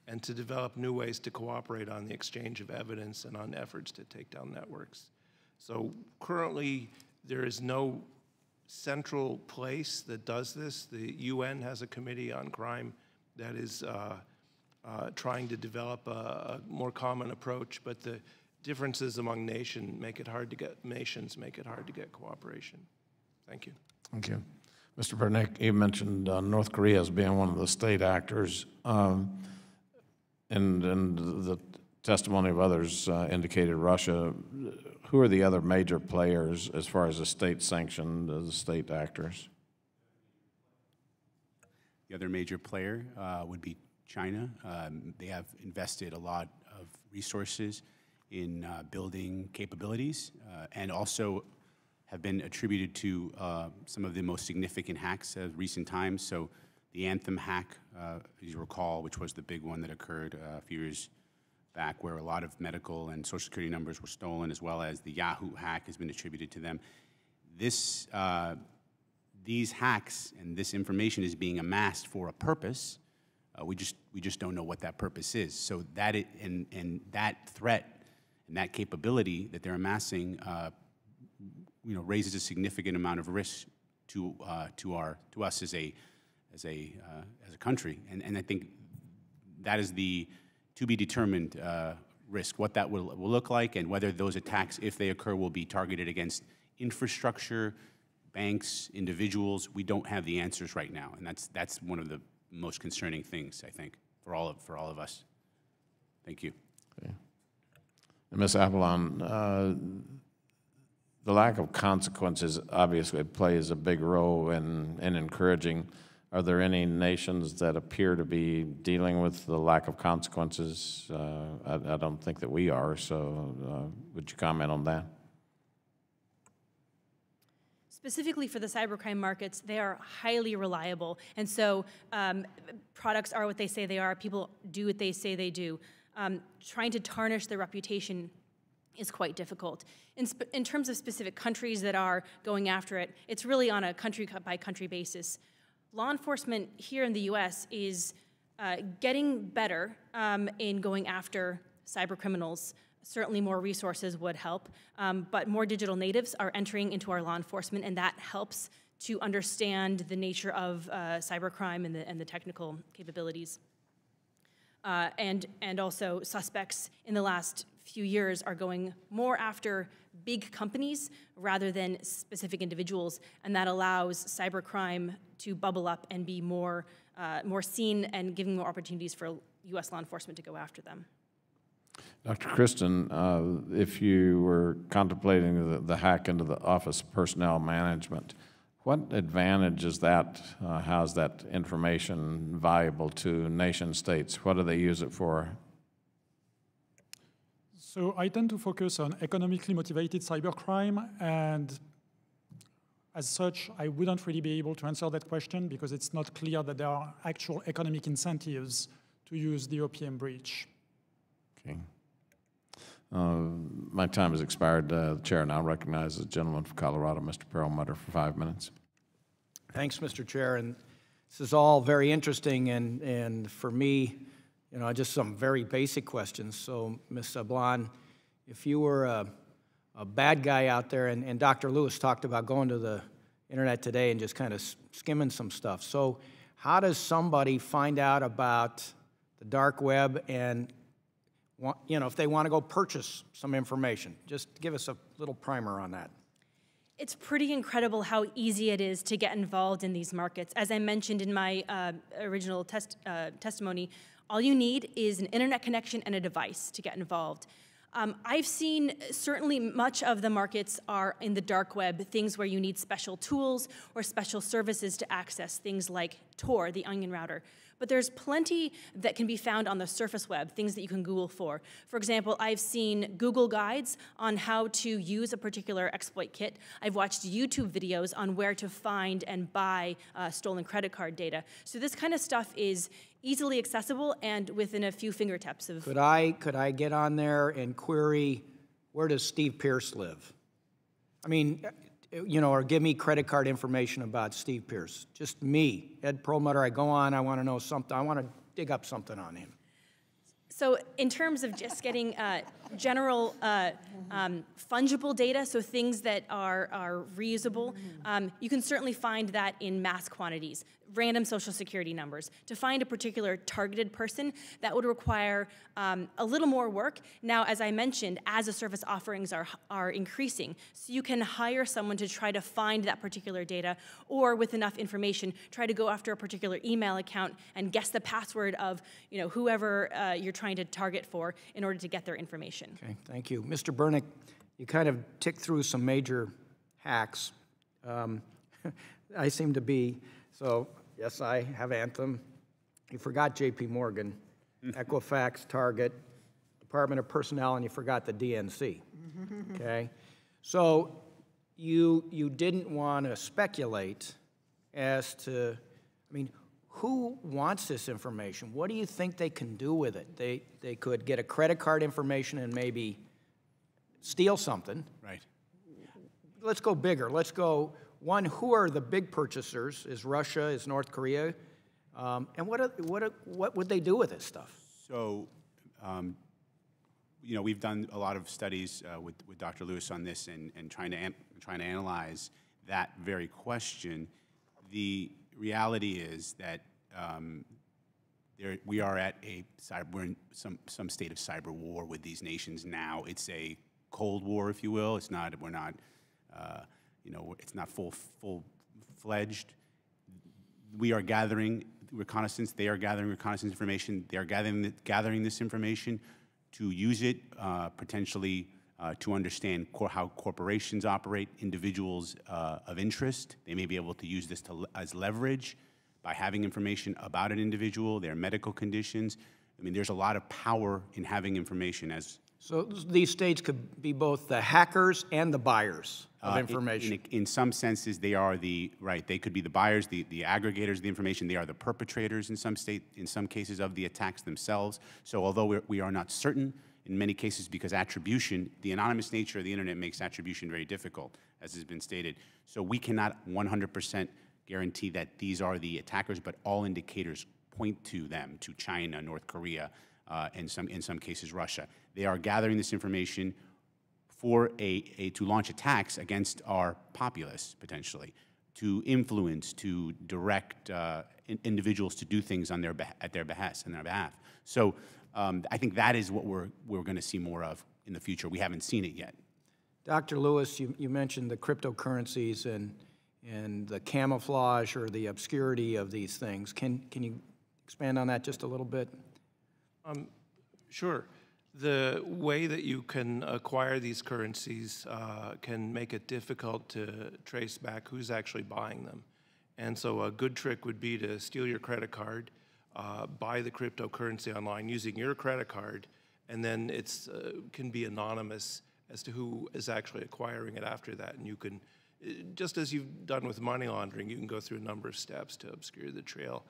and to develop new ways to cooperate on the exchange of evidence and on efforts to take down networks. So currently, there is no central place that does this. The UN has a committee on crime that is trying to develop a more common approach, but the differences among nations make it hard to get cooperation. Thank you. Thank you. Mr. Bernick, you mentioned North Korea as being one of the state actors, and the testimony of others indicated Russia. Who are the other major players as far as the state sanctioned, the state actors? The other major player would be China. They have invested a lot of resources in building capabilities and also have been attributed to some of the most significant hacks of recent times. So the Anthem hack, as you recall, which was the big one that occurred a few years back, where a lot of medical and Social Security numbers were stolen, as well as the Yahoo hack has been attributed to them. These hacks and this information is being amassed for a purpose. We just don't know what that purpose is. So that and that threat and that capability that they're amassing, raises a significant amount of risk to us as a country. And I think that is the to be determined risk, what that will look like, and whether those attacks, if they occur, will be targeted against infrastructure, banks, individuals. We don't have the answers right now, and that's one of the most concerning things, I think, for all of us. Thank you. Okay. And Ms. Apollon, the lack of consequences obviously plays a big role in encouraging. Are there any nations that appear to be dealing with the lack of consequences? I don't think that we are, so would you comment on that? Specifically for the cybercrime markets, they are highly reliable. And so products are what they say they are. People do what they say they do. Trying to tarnish their reputation is quite difficult. In terms of specific countries that are going after it, it's really on a country-by-country basis. Law enforcement here in the U.S. is getting better in going after cyber criminals. Certainly more resources would help, but more digital natives are entering into our law enforcement, and that helps to understand the nature of cybercrime and the technical capabilities. And also suspects in the last few years are going more after big companies rather than specific individuals, and that allows cybercrime to bubble up and be more seen and giving more opportunities for U.S. law enforcement to go after them. Dr. Kristen, if you were contemplating the hack into the Office of Personnel Management, What advantage is that, how is that information valuable to nation states? What do they use it for? So I tend to focus on economically motivated cybercrime, and as such, I wouldn't really be able to answer that question because it's not clear that there are actual economic incentives to use the OPM breach. Okay. My time has expired. The chair now recognizes the gentleman from Colorado, Mr. Perlmutter, for 5 minutes. Thanks, Mr. Chair. And this is all very interesting, and for me, you know, just some very basic questions. So, Ms. Sablon, if you were a bad guy out there, and Dr. Lewis talked about going to the internet today and just kind of skimming some stuff. So how does somebody find out about the dark web and, you know, if they want to go purchase some information? Just give us a little primer on that. It's pretty incredible how easy it is to get involved in these markets. As I mentioned in my original testimony, all you need is an internet connection and a device to get involved. I've seen certainly much of the markets are in the dark web, things where you need special tools or special services to access things like Tor, the onion router. But there's plenty that can be found on the surface web, things that you can Google for. For example, I've seen Google guides on how to use a particular exploit kit. I've watched YouTube videos on where to find and buy stolen credit card data. So this kind of stuff is easily accessible and within a few fingertips of... Could I get on there and query, where does Steve Pierce live? I mean, you know, or give me credit card information about Steve Pierce. Just me, Ed Perlmutter, I go on, I want to know something, I want to dig up something on him. So in terms of just getting general fungible data, so things that are reusable, you can certainly find that in mass quantities, random social security numbers. To find a particular targeted person, that would require a little more work. Now, as I mentioned, as the service offerings are increasing, so you can hire someone to try to find that particular data, or with enough information, try to go after a particular email account and guess the password of, you know, whoever you're trying to target for in order to get their information. Okay, thank you. Mr. Bernick, you kind of ticked through some major hacks. I seem to be, so yes, I have Anthem. You forgot JP Morgan, Equifax, Target, Department of Personnel, and you forgot the DNC, okay? So you didn't want to speculate as to, I mean, who wants this information? What do you think they can do with it? They could get a credit card information and maybe steal something. Right. Let's go bigger. Let's go, one, who are the big purchasers? Is Russia, is North Korea? And what would they do with this stuff? So, you know, we've done a lot of studies with Dr. Lewis on this and trying to analyze that very question. The reality is that we are at we're in some state of cyber war with these nations now. It's a Cold War, if you will. It's not. We're not. You know, it's not full-fledged. We are gathering reconnaissance. They are gathering reconnaissance information. They are gathering this information to use it potentially to understand how corporations operate, individuals of interest. They may be able to use this as leverage by having information about an individual, their medical conditions. I mean, there's a lot of power in having information as... So these states could be both the hackers and the buyers of information. In some senses, they are they could be the buyers, the aggregators of the information. They are the perpetrators in some cases of the attacks themselves. So although we are not certain in many cases, because attribution, the anonymous nature of the internet makes attribution very difficult, as has been stated. So we cannot 100% guarantee that these are the attackers, but all indicators point to them, to China, North Korea, in some cases Russia. They are gathering this information for to launch attacks against our populace, potentially, to influence, to direct individuals to do things on at their behest, on their behalf. So I think that is what we're going to see more of in the future. We haven't seen it yet. Dr. Lewis, you mentioned the cryptocurrencies and the camouflage or the obscurity of these things. Can you expand on that just a little bit? Sure. The way that you can acquire these currencies can make it difficult to trace back who's actually buying them. And so a good trick would be to steal your credit card, buy the cryptocurrency online using your credit card, and then it's can be anonymous as to who is actually acquiring it after that. And you can, just as you've done with money laundering, you can go through a number of steps to obscure the trail.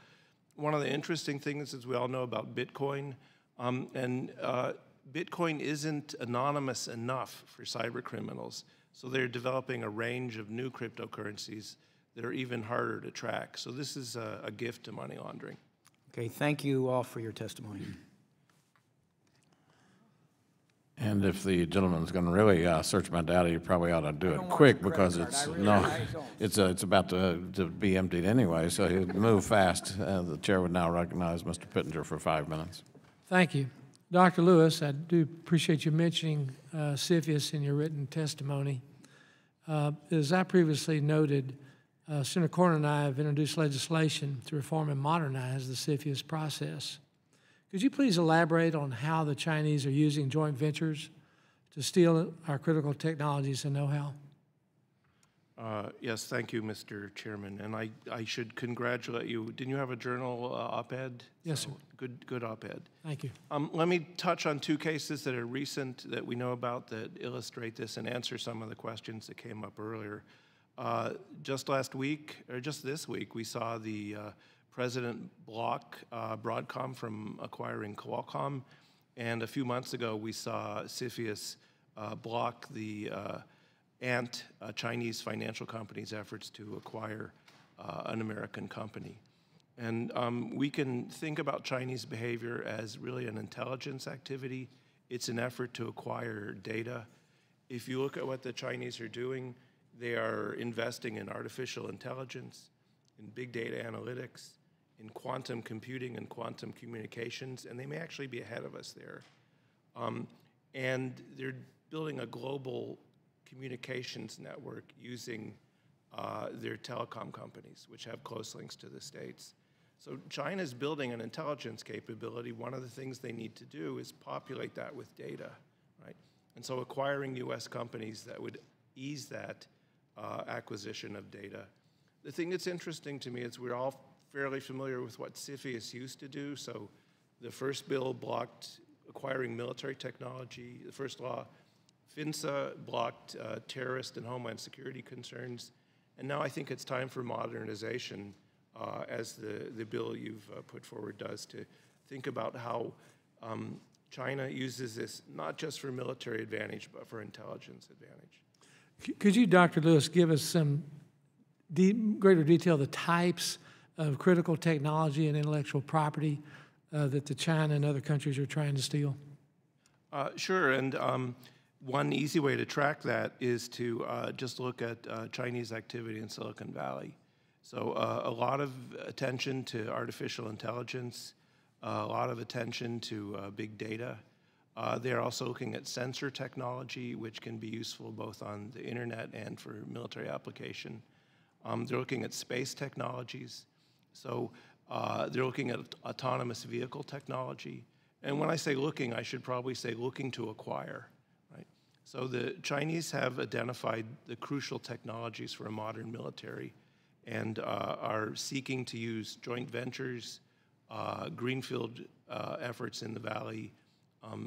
One of the interesting things is we all know about Bitcoin, Bitcoin isn't anonymous enough for cyber criminals, so they're developing a range of new cryptocurrencies that are even harder to track. So this is a gift to money laundering. Okay, thank you all for your testimony. And if the gentleman's going to really search my data, you probably ought to do it quick because it's it's about to be emptied anyway. So he'll move fast. The chair would now recognize Mr. Pittenger for 5 minutes. Thank you. Dr. Lewis, I do appreciate you mentioning CFIUS in your written testimony. As I previously noted, Senator Cornyn and I have introduced legislation to reform and modernize the CFIUS process. Could you please elaborate on how the Chinese are using joint ventures to steal our critical technologies and know-how? Yes, thank you, Mr. Chairman. And I should congratulate you. Didn't you have a journal op-ed? Yes, sir. Good op-ed. Thank you. Let me touch on two cases that are recent that we know about that illustrate this and answer some of the questions that came up earlier. Just last week, or just this week, we saw the President block Broadcom from acquiring Qualcomm. And a few months ago, we saw CFIUS block the Chinese financial company's efforts to acquire an American company. And we can think about Chinese behavior as really an intelligence activity. It's an effort to acquire data. If you look at what the Chinese are doing, they are investing in artificial intelligence, in big data analytics, in quantum computing and quantum communications, and they may actually be ahead of us there. And they're building a global communications network using their telecom companies, which have close links to the States. So China's building an intelligence capability. One of the things they need to do is populate that with data, right? And so acquiring US companies that would ease that acquisition of data. The thing that's interesting to me is we're all fairly familiar with what CFIUS used to do. So the first bill blocked acquiring military technology. The first law, FINSA, blocked terrorist and homeland security concerns. And now I think it's time for modernization, as the bill you've put forward does, to think about how China uses this not just for military advantage, but for intelligence advantage. Could you, Dr. Lewis, give us some greater detail, the types of critical technology and intellectual property that the China and other countries are trying to steal? Sure, and one easy way to track that is to just look at Chinese activity in Silicon Valley. So a lot of attention to artificial intelligence, a lot of attention to big data. They're also looking at sensor technology, which can be useful both on the internet and for military application. They're looking at space technologies. So they're looking at autonomous vehicle technology. And when I say looking, I should probably say looking to acquire, right? So the Chinese have identified the crucial technologies for a modern military and are seeking to use joint ventures, greenfield efforts in the Valley,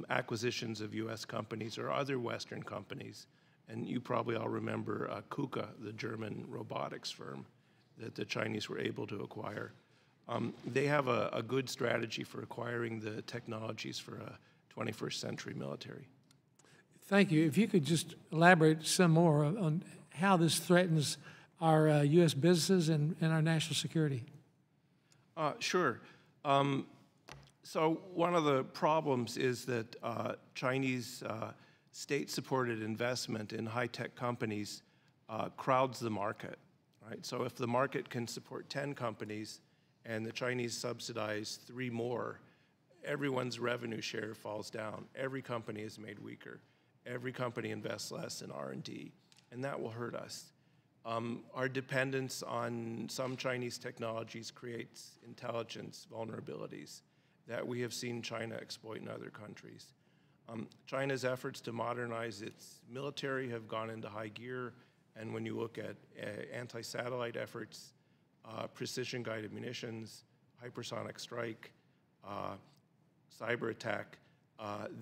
acquisitions of US companies or other Western companies. And you probably all remember KUKA, the German robotics firm that the Chinese were able to acquire. They have a good strategy for acquiring the technologies for a 21st century military. Thank you. If you could just elaborate some more on how this threatens our U.S. businesses and our national security. Sure. So one of the problems is that Chinese state-supported investment in high-tech companies crowds the market, right? So if the market can support 10 companies and the Chinese subsidize 3 more, everyone's revenue share falls down. Every company is made weaker. Every company invests less in R&D, and that will hurt us. Our dependence on some Chinese technologies creates intelligence vulnerabilities that we have seen China exploit in other countries. China's efforts to modernize its military have gone into high gear, and when you look at anti-satellite efforts, precision-guided munitions, hypersonic strike, cyber attack,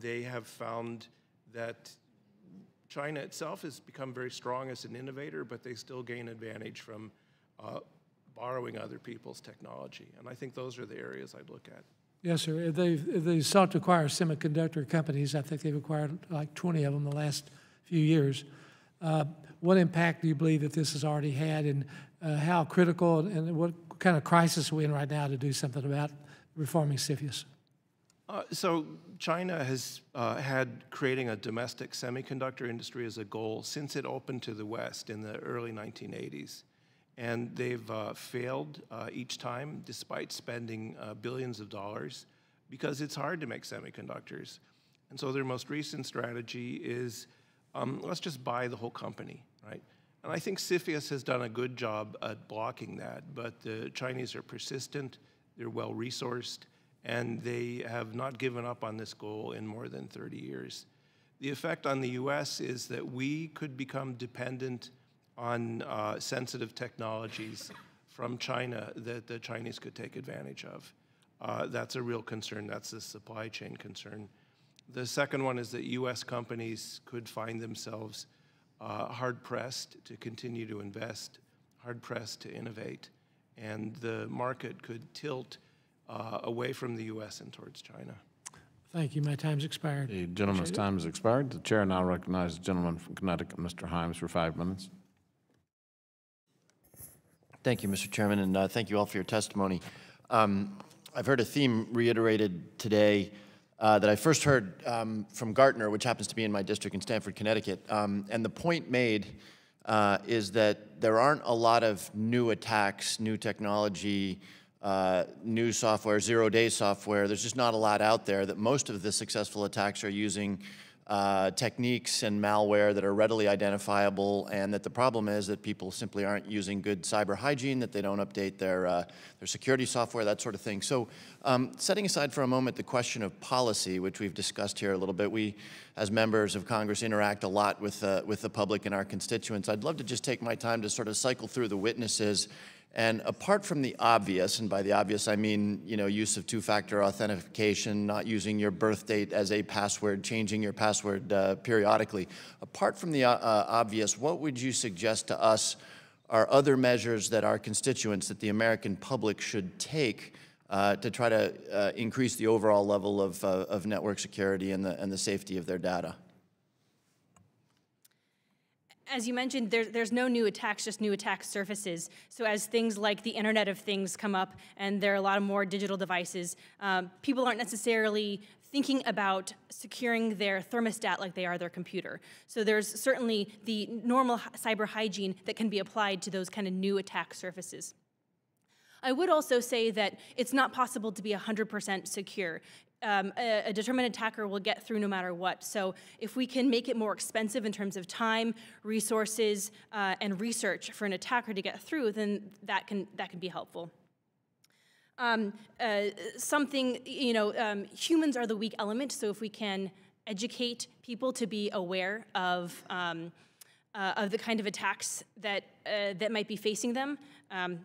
they have found that China itself has become very strong as an innovator, but they still gain advantage from borrowing other people's technology. And I think those are the areas I'd look at. Yes, sir. If they've sought to acquire semiconductor companies. I think they've acquired like 20 of them in the last few years. What impact do you believe that this has already had, and how critical and what kind of crisis are we in right now to do something about reforming CFIUS? So China has had creating a domestic semiconductor industry as a goal since it opened to the West in the early 1980s. And they've failed each time, despite spending billions of dollars, because it's hard to make semiconductors. And so their most recent strategy is, let's just buy the whole company, right? And I think CFIUS has done a good job at blocking that, but the Chinese are persistent, they're well-resourced, and they have not given up on this goal in more than 30 years. The effect on the US is that we could become dependent on sensitive technologies from China that the Chinese could take advantage of. That's a real concern. That's a supply chain concern. The second one is that US companies could find themselves hard-pressed to continue to invest, hard-pressed to innovate, and the market could tilt away from the US and towards China. Thank you. My time's expired. The gentleman's time has expired. The chair now recognizes the gentleman from Connecticut, Mr. Himes, for 5 minutes. Thank you, Mr. Chairman, and thank you all for your testimony. I've heard a theme reiterated today that I first heard from Gartner, which happens to be in my district in Stamford, Connecticut. And the point made is that there aren't a lot of new attacks, new technology, new software, zero-day software. There's just not a lot out there, that most of the successful attacks are using techniques and malware that are readily identifiable, and that the problem is that people simply aren't using good cyber hygiene, that they don't update their security software, that sort of thing. So setting aside for a moment the question of policy, which we've discussed here a little bit, we as members of Congress interact a lot with the public and our constituents. I'd love to just take my time to sort of cycle through the witnesses. And apart from the obvious, and by the obvious I mean, use of two-factor authentication, not using your birth date as a password, changing your password periodically. Apart from the obvious, what would you suggest to us are other measures that our constituents, that the American public should take to try to increase the overall level of network security and the safety of their data? As you mentioned, there's no new attacks, just new attack surfaces. So as things like the Internet of Things come up and there are a lot of more digital devices, people aren't necessarily thinking about securing their thermostat like they are their computer. So there's certainly the normal cyber hygiene that can be applied to those kind of new attack surfaces. I would also say that it's not possible to be 100% secure. A determined attacker will get through no matter what. So if we can make it more expensive in terms of time, resources, and research for an attacker to get through, then that can be helpful. Humans are the weak element, so if we can educate people to be aware of the kind of attacks that might be facing them,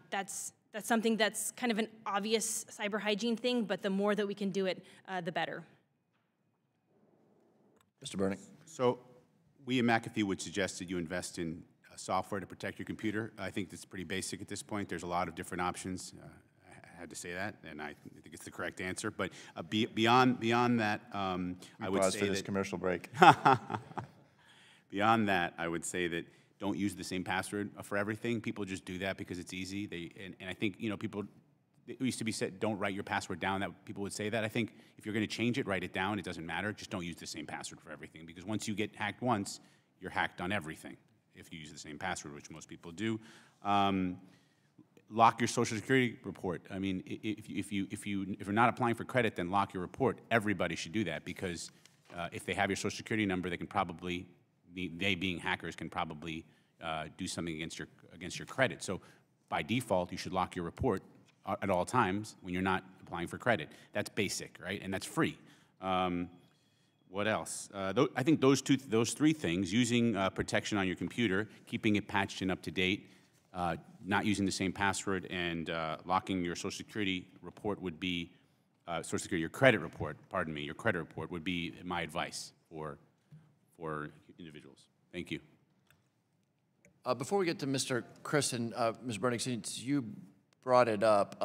that's something that's kind of an obvious cyber hygiene thing, but the more that we can do it, the better. Mr. Burnick. So we at McAfee would suggest that you invest in software to protect your computer. I think that's pretty basic at this point. There's a lot of different options. I had to say that, and I think it's the correct answer. But beyond that, I would say for this commercial break. Beyond that, I would say that don't use the same password for everything. People just do that because it's easy. And I think, people, it used to be said, don't write your password down. That people would say that. I think if you're going to change it, write it down. It doesn't matter. Just don't use the same password for everything, because once you get hacked once, you're hacked on everything if you use the same password, which most people do. Lock your Social Security report. I mean, if you're not applying for credit, then lock your report. Everybody should do that, because if they have your Social Security number, they can probably, they being hackers, can probably do something against your credit. So by default, you should lock your report at all times when you're not applying for credit. That's basic, right? And that's free. One What else? I think those three things: using protection on your computer, keeping it patched and up to date, not using the same password, and locking your Social Security report would be Social Security, your credit report. Pardon me, your credit report would be my advice for individuals. Thank you. Before we get to Mr. Chris and Ms. Bernick, since you brought it up,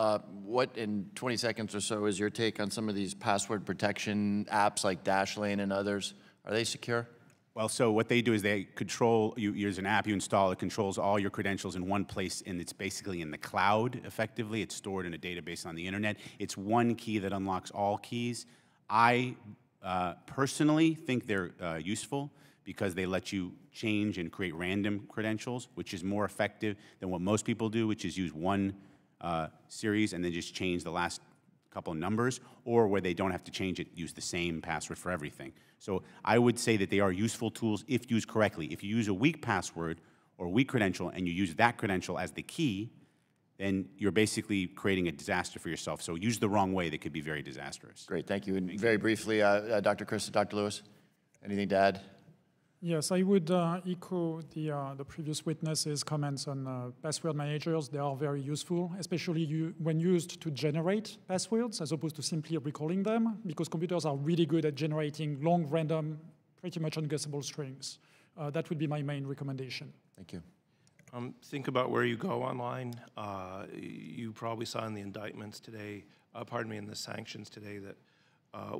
what in 20 seconds or so is your take on some of these password protection apps like Dashlane and others? Are they secure? Well, so what they do is they control, there's an app you install, it controls all your credentials in one place, and it's basically in the cloud, effectively. It's stored in a database on the internet. It's one key that unlocks all keys. I personally think they're useful because they let you change and create random credentials, which is more effective than what most people do, which is use one series and then just change the last couple of numbers, or where they don't have to change it, use the same password for everything. So I would say that they are useful tools if used correctly. If you use a weak password or a weak credential and you use that credential as the key, then you're basically creating a disaster for yourself. So used the wrong way, they could be very disastrous. Great, thank you. And very briefly, Dr. Chris and Dr. Lewis, anything to add? Yes, I would echo the previous witnesses' comments on password managers. They are very useful, especially when used to generate passwords as opposed to simply recalling them, because computers are really good at generating long, random, pretty much unguessable strings. That would be my main recommendation. Thank you. Think about where you go online. You probably saw in the indictments today, in the sanctions today, that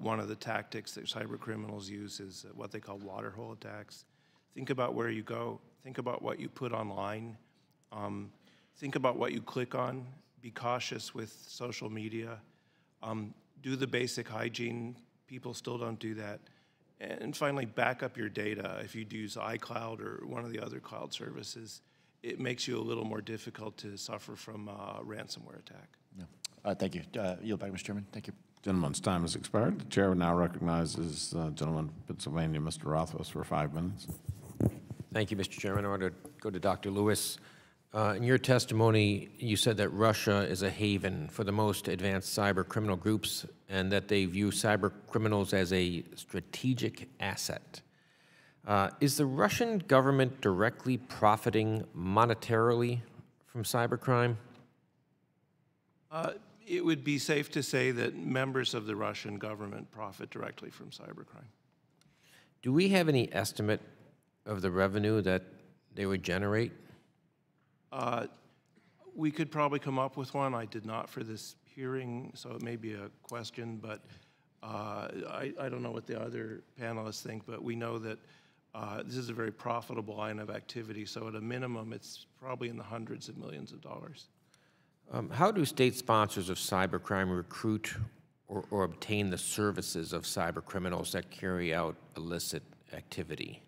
one of the tactics that cyber criminals use is what they call waterhole attacks. Think about where you go. Think about what you put online. Think about what you click on. Be cautious with social media. Do the basic hygiene. People still don't do that. And finally, back up your data. If you use iCloud or one of the other cloud services, it makes you a little more difficult to suffer from a ransomware attack. Yeah. Thank you. Yield back, Mr. Chairman. Thank you. Gentleman's time has expired. The chair now recognizes gentleman from Pennsylvania, Mr. Rothfuss, for 5 minutes. Thank you, Mr. Chairman. I want to go to Dr. Lewis. In your testimony, you said that Russia is a haven for the most advanced cyber criminal groups and that they view cyber criminals as a strategic asset. Is the Russian government directly profiting monetarily from cybercrime? It would be safe to say that members of the Russian government profit directly from cybercrime. Do we have any estimate of the revenue that they would generate? We could probably come up with one. I did not for this hearing, so it may be a question, but I don't know what the other panelists think, but we know that this is a very profitable line of activity, so at a minimum, it's probably in the hundreds of millions of dollars. How do state sponsors of cybercrime recruit or obtain the services of cyber criminals that carry out illicit activity?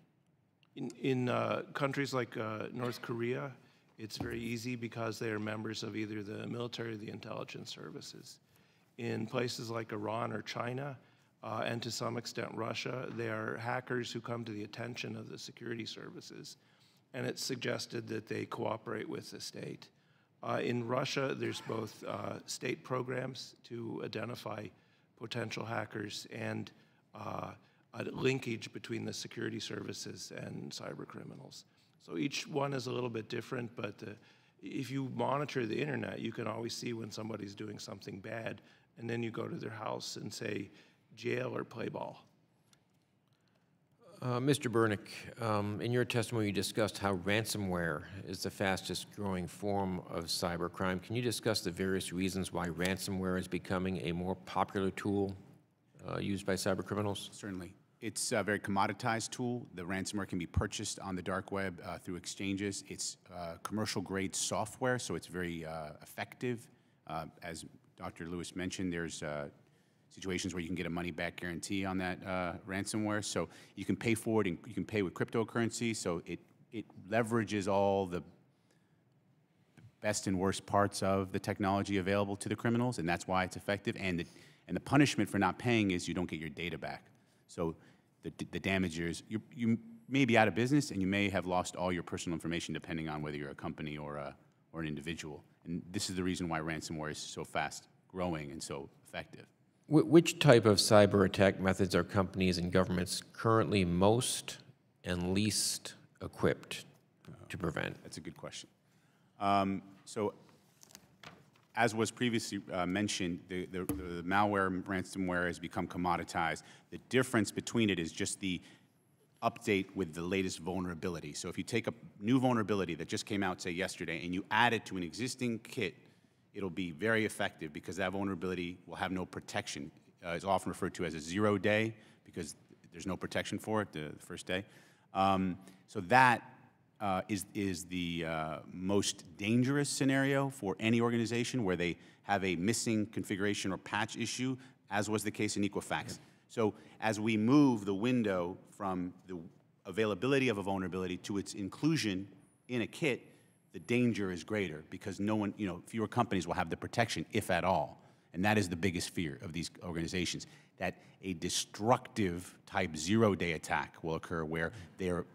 In countries like North Korea, it's very easy because they are members of either the military or the intelligence services. In places like Iran or China, and to some extent Russia, they are hackers who come to the attention of the security services, and it's suggested that they cooperate with the state. In Russia, there's both state programs to identify potential hackers and a linkage between the security services and cyber criminals. So each one is a little bit different, but if you monitor the internet, you can always see when somebody's doing something bad, and then you go to their house and say, jail or play ball. Mr. Bernick, in your testimony, you discussed how ransomware is the fastest growing form of cybercrime. Can you discuss the various reasons why ransomware is becoming a more popular tool used by cybercriminals? Certainly. It's a very commoditized tool. The ransomware can be purchased on the dark web through exchanges. It's commercial-grade software, so it's very effective. As Dr. Lewis mentioned, there's situations where you can get a money-back guarantee on that ransomware. So you can pay for it, and you can pay with cryptocurrency. So it leverages all the best and worst parts of the technology available to the criminals, and that's why it's effective. And the punishment for not paying is you don't get your data back. So the damage is you may be out of business, and you may have lost all your personal information, depending on whether you're a company or an individual. And this is the reason why ransomware is so fast growing and so effective. Which type of cyber attack methods are companies and governments currently most and least equipped to prevent? That's a good question. So, as was previously mentioned, the malware and ransomware has become commoditized. The difference between it is just the update with the latest vulnerability. So if you take a new vulnerability that just came out, say, yesterday, and you add it to an existing kit, it'll be very effective because that vulnerability will have no protection. It's often referred to as a 0-day because there's no protection for it the first day. So that is the most dangerous scenario for any organization where they have a missing configuration or patch issue, as was the case in Equifax. So as we move the window from the availability of a vulnerability to its inclusion in a kit, the danger is greater because no one, fewer companies will have the protection, if at all. And that is the biggest fear of these organizations, that a destructive type 0-day attack will occur where they're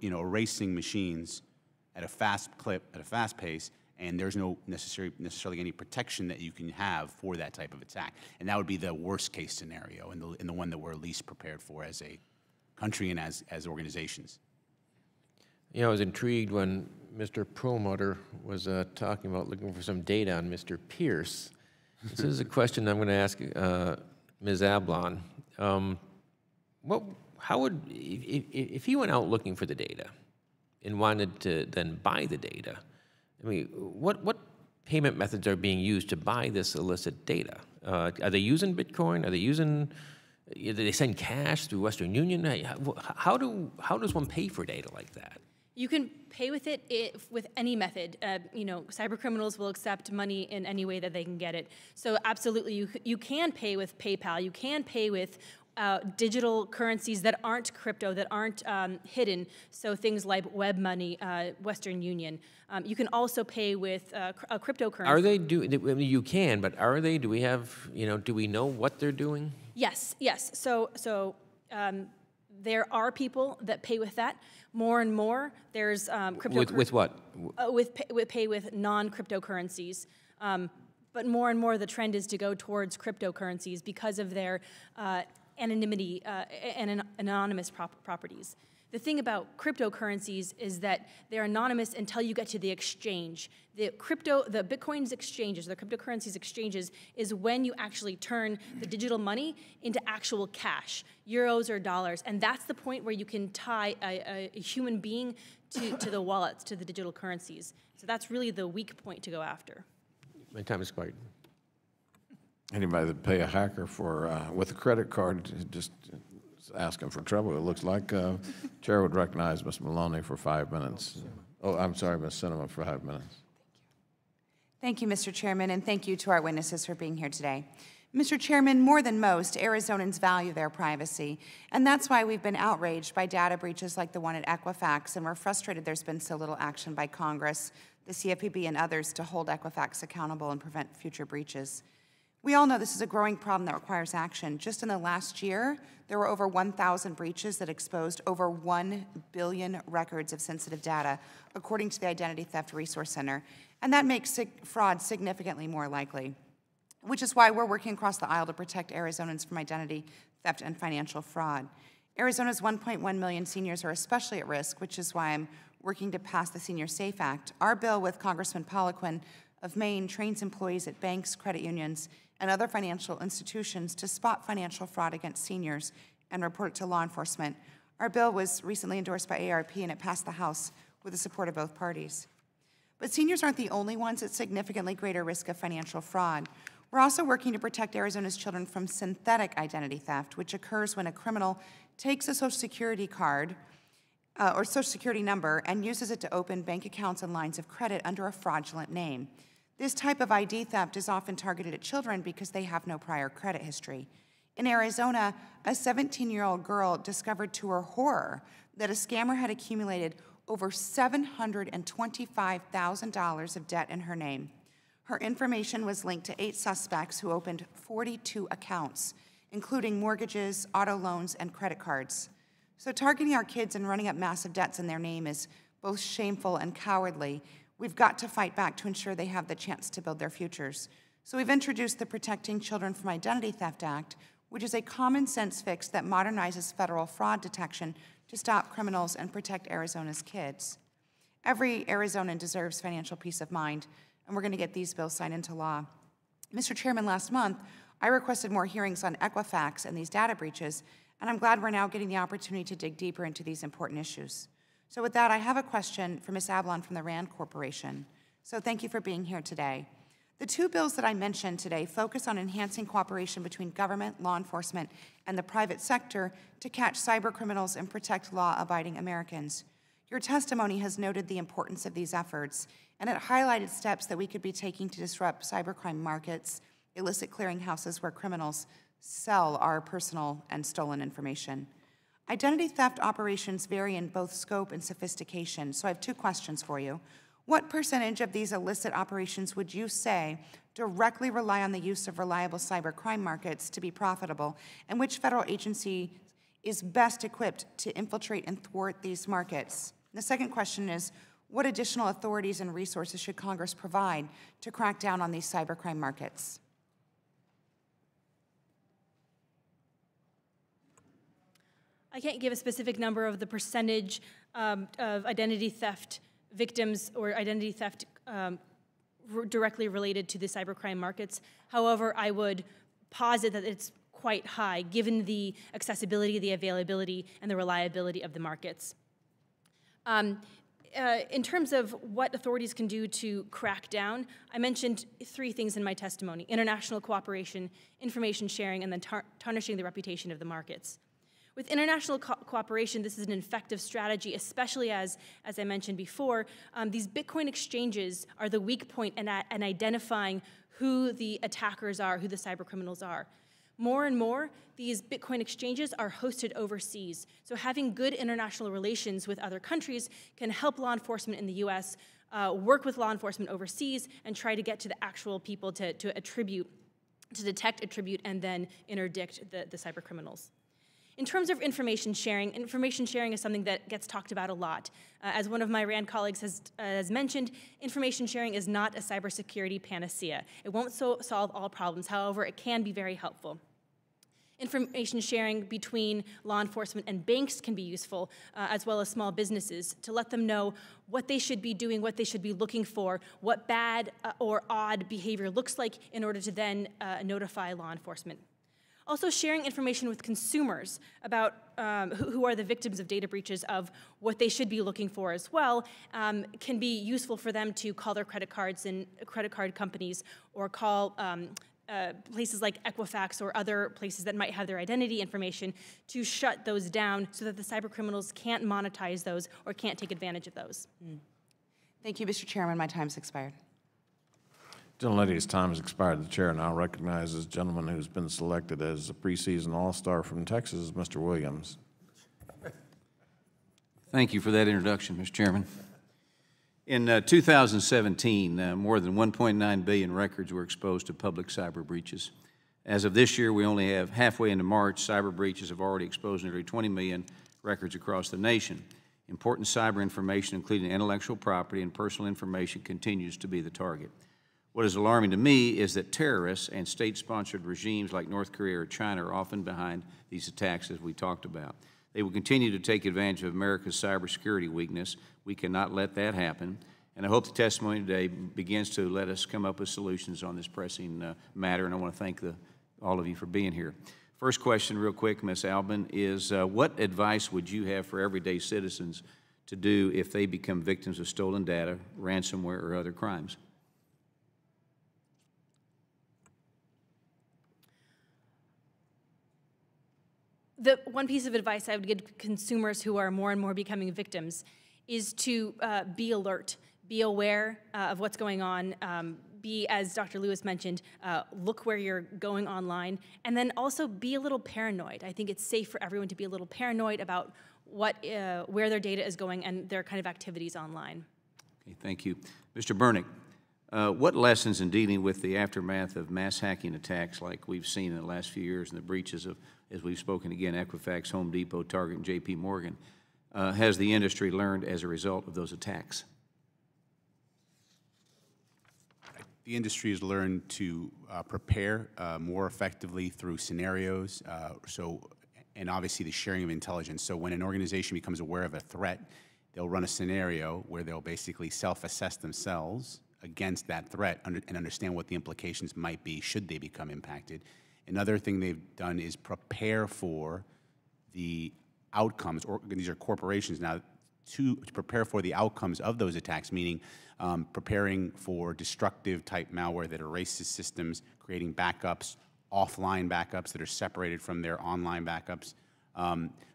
erasing machines at a fast clip, at a fast pace, and there's no necessarily any protection that you can have for that type of attack. And that would be the worst case scenario and the one that we're least prepared for as a country and as organizations. I was intrigued when Mr. Perlmutter was talking about looking for some data on Mr. Pierce. This is a question I'm going to ask Ms. Ablon. How would, if he went out looking for the data and wanted to then buy the data, I mean, what payment methods are being used to buy this illicit data? Are they using Bitcoin? Are they send cash through Western Union? How does one pay for data like that? You can pay with it with any method. Cyber criminals will accept money in any way that they can get it. So absolutely, you can pay with PayPal. You can pay with digital currencies that aren't crypto, that aren't hidden. So things like web money, Western Union. You can also pay with a cryptocurrency. Are they you can, but are they? Do we have, do we know what they're doing? Yes. So there are people that pay with that. More and more, there's crypto. With what? Pay with non-cryptocurrencies. But more and more, the trend is to go towards cryptocurrencies because of their anonymity and anonymous properties. The thing about cryptocurrencies is that they're anonymous until you get to the exchange. The Bitcoin's exchanges, the cryptocurrencies exchanges, is when you actually turn the digital money into actual cash, euros or dollars, and that's the point where you can tie a human being to the wallets, to the digital currencies. So that's really the weak point to go after. My time is expired. Anybody that pay a hacker with a credit card, just asking for trouble, it looks like. Chair would recognize Ms. Maloney for 5 minutes. Oh, I'm sorry, Ms. Sinema for 5 minutes. Thank you, Mr. Chairman, and thank you to our witnesses for being here today. Mr. Chairman, more than most, Arizonans value their privacy, and that's why we've been outraged by data breaches like the one at Equifax, and we're frustrated there's been so little action by Congress, the CFPB, and others to hold Equifax accountable and prevent future breaches. We all know this is a growing problem that requires action. Just in the last year, there were over 1,000 breaches that exposed over 1 billion records of sensitive data, according to the Identity Theft Resource Center. And that makes fraud significantly more likely, which is why we're working across the aisle to protect Arizonans from identity theft and financial fraud. Arizona's 1.1 million seniors are especially at risk, which is why I'm working to pass the Senior Safe Act. Our bill with Congressman Poliquin of Maine trains employees at banks, credit unions, and other financial institutions to spot financial fraud against seniors and report it to law enforcement. Our bill was recently endorsed by AARP, and it passed the House with the support of both parties. But seniors aren't the only ones at significantly greater risk of financial fraud. We're also working to protect Arizona's children from synthetic identity theft, which occurs when a criminal takes a Social Security card or Social Security number and uses it to open bank accounts and lines of credit under a fraudulent name. This type of ID theft is often targeted at children because they have no prior credit history. In Arizona, a 17-year-old girl discovered to her horror that a scammer had accumulated over $725,000 of debt in her name. Her information was linked to 8 suspects who opened 42 accounts, including mortgages, auto loans, and credit cards. So targeting our kids and running up massive debts in their name is both shameful and cowardly. We've got to fight back to ensure they have the chance to build their futures. So we've introduced the Protecting Children from Identity Theft Act, which is a common sense fix that modernizes federal fraud detection to stop criminals and protect Arizona's kids. Every Arizonan deserves financial peace of mind, and we're going to get these bills signed into law. Mr. Chairman, last month, I requested more hearings on Equifax and these data breaches, and I'm glad we're now getting the opportunity to dig deeper into these important issues. So with that, I have a question for Ms. Avalon from the RAND Corporation. So thank you for being here today. The two bills that I mentioned today focus on enhancing cooperation between government, law enforcement, and the private sector to catch cyber criminals and protect law-abiding Americans. Your testimony has noted the importance of these efforts, and it highlighted steps that we could be taking to disrupt cybercrime markets, illicit clearinghouses where criminals sell our personal and stolen information. Identity theft operations vary in both scope and sophistication, so I have two questions for you. What percentage of these illicit operations would you say directly rely on the use of reliable cybercrime markets to be profitable, and which federal agency is best equipped to infiltrate and thwart these markets? The second question is, what additional authorities and resources should Congress provide to crack down on these cybercrime markets? I can't give a specific number of the percentage of identity theft victims or identity theft directly related to the cybercrime markets. However, I would posit that it's quite high given the accessibility, the availability, and the reliability of the markets. In terms of what authorities can do to crack down, I mentioned three things in my testimony: international cooperation, information sharing, and then tarnishing the reputation of the markets. With international cooperation, this is an effective strategy, especially as I mentioned before, these Bitcoin exchanges are the weak point in identifying who the attackers are, who the cybercriminals are. More and more, these Bitcoin exchanges are hosted overseas. So having good international relations with other countries can help law enforcement in the US work with law enforcement overseas and try to get to the actual people to detect, attribute, and then interdict the cybercriminals. In terms of information sharing is something that gets talked about a lot. As one of my RAND colleagues has mentioned, information sharing is not a cybersecurity panacea. It won't solve all problems. However, it can be very helpful. Information sharing between law enforcement and banks can be useful, as well as small businesses, to let them know what they should be doing, what they should be looking for, what bad or odd behavior looks like in order to then notify law enforcement. Also, sharing information with consumers about who are the victims of data breaches, of what they should be looking for as well, can be useful for them to call their credit cards and credit card companies, or call places like Equifax or other places that might have their identity information to shut those down so that the cybercriminals can't monetize those or can't take advantage of those. Thank you, Mr. Chairman. My time's expired. Gentlelady's time has expired. The chair now recognizes the gentleman who's been selected as a preseason All-Star from Texas, Mr. Williams. Thank you for that introduction, Mr. Chairman. In 2017, more than 1.9 billion records were exposed to public cyber breaches. As of this year, we only have halfway into March. Cyber breaches have already exposed nearly 20 million records across the nation. Important cyber information, including intellectual property and personal information, continues to be the target. What is alarming to me is that terrorists and state-sponsored regimes like North Korea or China are often behind these attacks, as we talked about. They will continue to take advantage of America's cybersecurity weakness. We cannot let that happen. And I hope the testimony today begins to let us come up with solutions on this pressing matter, and I want to thank all of you for being here. First question, real quick, Ms. Albin, is what advice would you have for everyday citizens to do if they become victims of stolen data, ransomware, or other crimes? The one piece of advice I would give consumers who are more and more becoming victims is to be alert, be aware of what's going on, be, as Dr. Lewis mentioned, look where you're going online, and then also be a little paranoid. I think it's safe for everyone to be a little paranoid about where their data is going and their kind of activities online. Okay, thank you. Mr. Burnick, what lessons in dealing with the aftermath of mass hacking attacks like we've seen in the last few years and the breaches of, as we've spoken again, Equifax, Home Depot, Target, and J.P. Morgan, has the industry learned as a result of those attacks? the industry has learned to prepare more effectively through scenarios, and obviously the sharing of intelligence. So when an organization becomes aware of a threat, they'll run a scenario where they'll basically self-assess themselves against that threat and understand what the implications might be should they become impacted. Another thing they've done is prepare for the outcomes, or these are corporations now, to prepare for the outcomes of those attacks, meaning preparing for destructive type malware that erases systems, creating backups, offline backups that are separated from their online backups.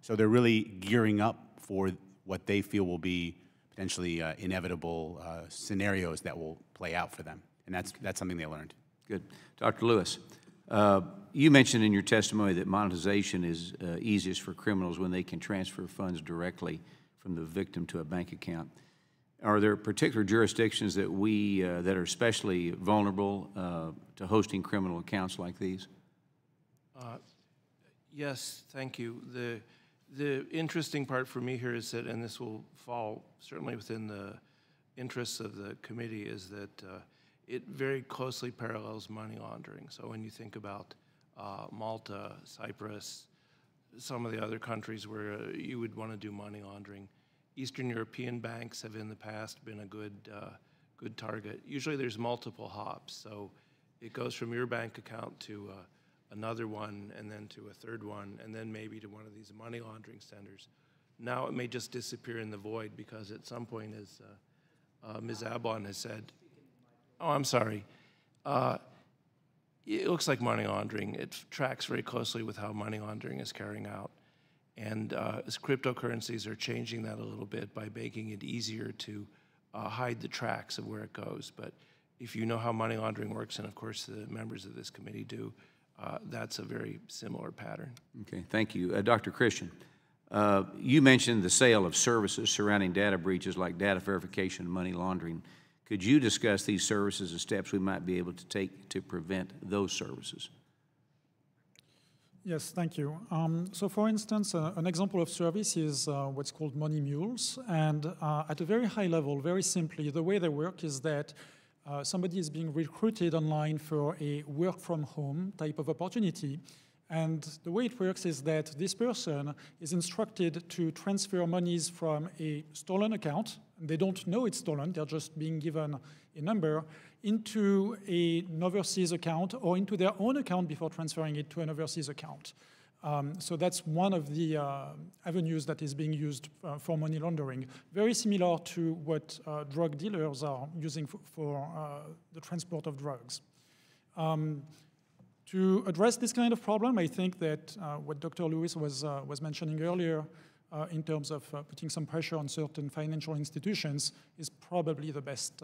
So they're really gearing up for what they feel will be potentially inevitable scenarios that will play out for them. And that's something they learned. Good. Dr. Lewis, you mentioned in your testimony that monetization is easiest for criminals when they can transfer funds directly from the victim to a bank account. Are there particular jurisdictions that that are especially vulnerable to hosting criminal accounts like these? Yes, thank you. The interesting part for me here is that, and this will fall certainly within the interests of the committee, is that it very closely parallels money laundering. So when you think about Malta, Cyprus, some of the other countries where you would want to do money laundering, Eastern European banks have in the past been a good target. Usually there's multiple hops, so it goes from your bank account to another one, and then to a third one, and then maybe to one of these money laundering centers. Now it may just disappear in the void because at some point, as Ms. Ablon has said, oh, I'm sorry, it looks like money laundering. It tracks very closely with how money laundering is carrying out. And as cryptocurrencies are changing that a little bit by making it easier to hide the tracks of where it goes. But if you know how money laundering works, and of course the members of this committee do, that's a very similar pattern. Okay, thank you. Dr. Christian, you mentioned the sale of services surrounding data breaches like data verification and money laundering. Could you discuss these services and steps we might be able to take to prevent those services? Yes, thank you. So for instance, an example of service is what's called money mules. And at a very high level, very simply, the way they work is that somebody is being recruited online for a work from home type of opportunity. And the way it works is that this person is instructed to transfer monies from a stolen account. They don't know it's stolen, they're just being given a number, into an overseas account or into their own account before transferring it to an overseas account. So that's one of the avenues that is being used for money laundering. Very similar to what drug dealers are using for the transport of drugs. To address this kind of problem, I think that what Dr. Lewis was mentioning earlier in terms of putting some pressure on certain financial institutions is probably the best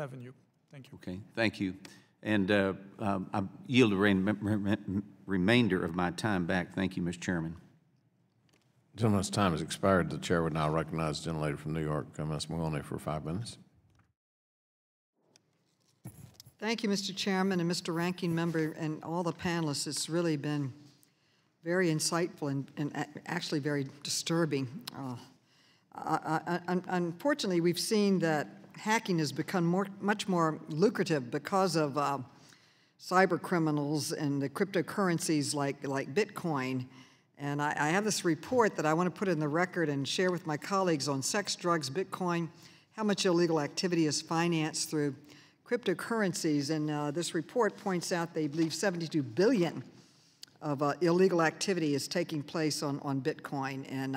avenue. Thank you. Okay, thank you. And I yield the remainder of my time back. Thank you, Mr. Chairman. Gentleman's time has expired. The chair would now recognize the gentlelady from New York, Ms. Maloney, for 5 minutes. Thank you, Mr. Chairman and Mr. Ranking Member and all the panelists. It's really been very insightful and actually very disturbing. Unfortunately, we've seen that hacking has become much more lucrative because of cyber criminals and the cryptocurrencies like Bitcoin. And I have this report that I want to put in the record and share with my colleagues on sex, drugs, Bitcoin, how much illegal activity is financed through cryptocurrencies. And this report points out they believe 72 billion of illegal activity is taking place on Bitcoin. And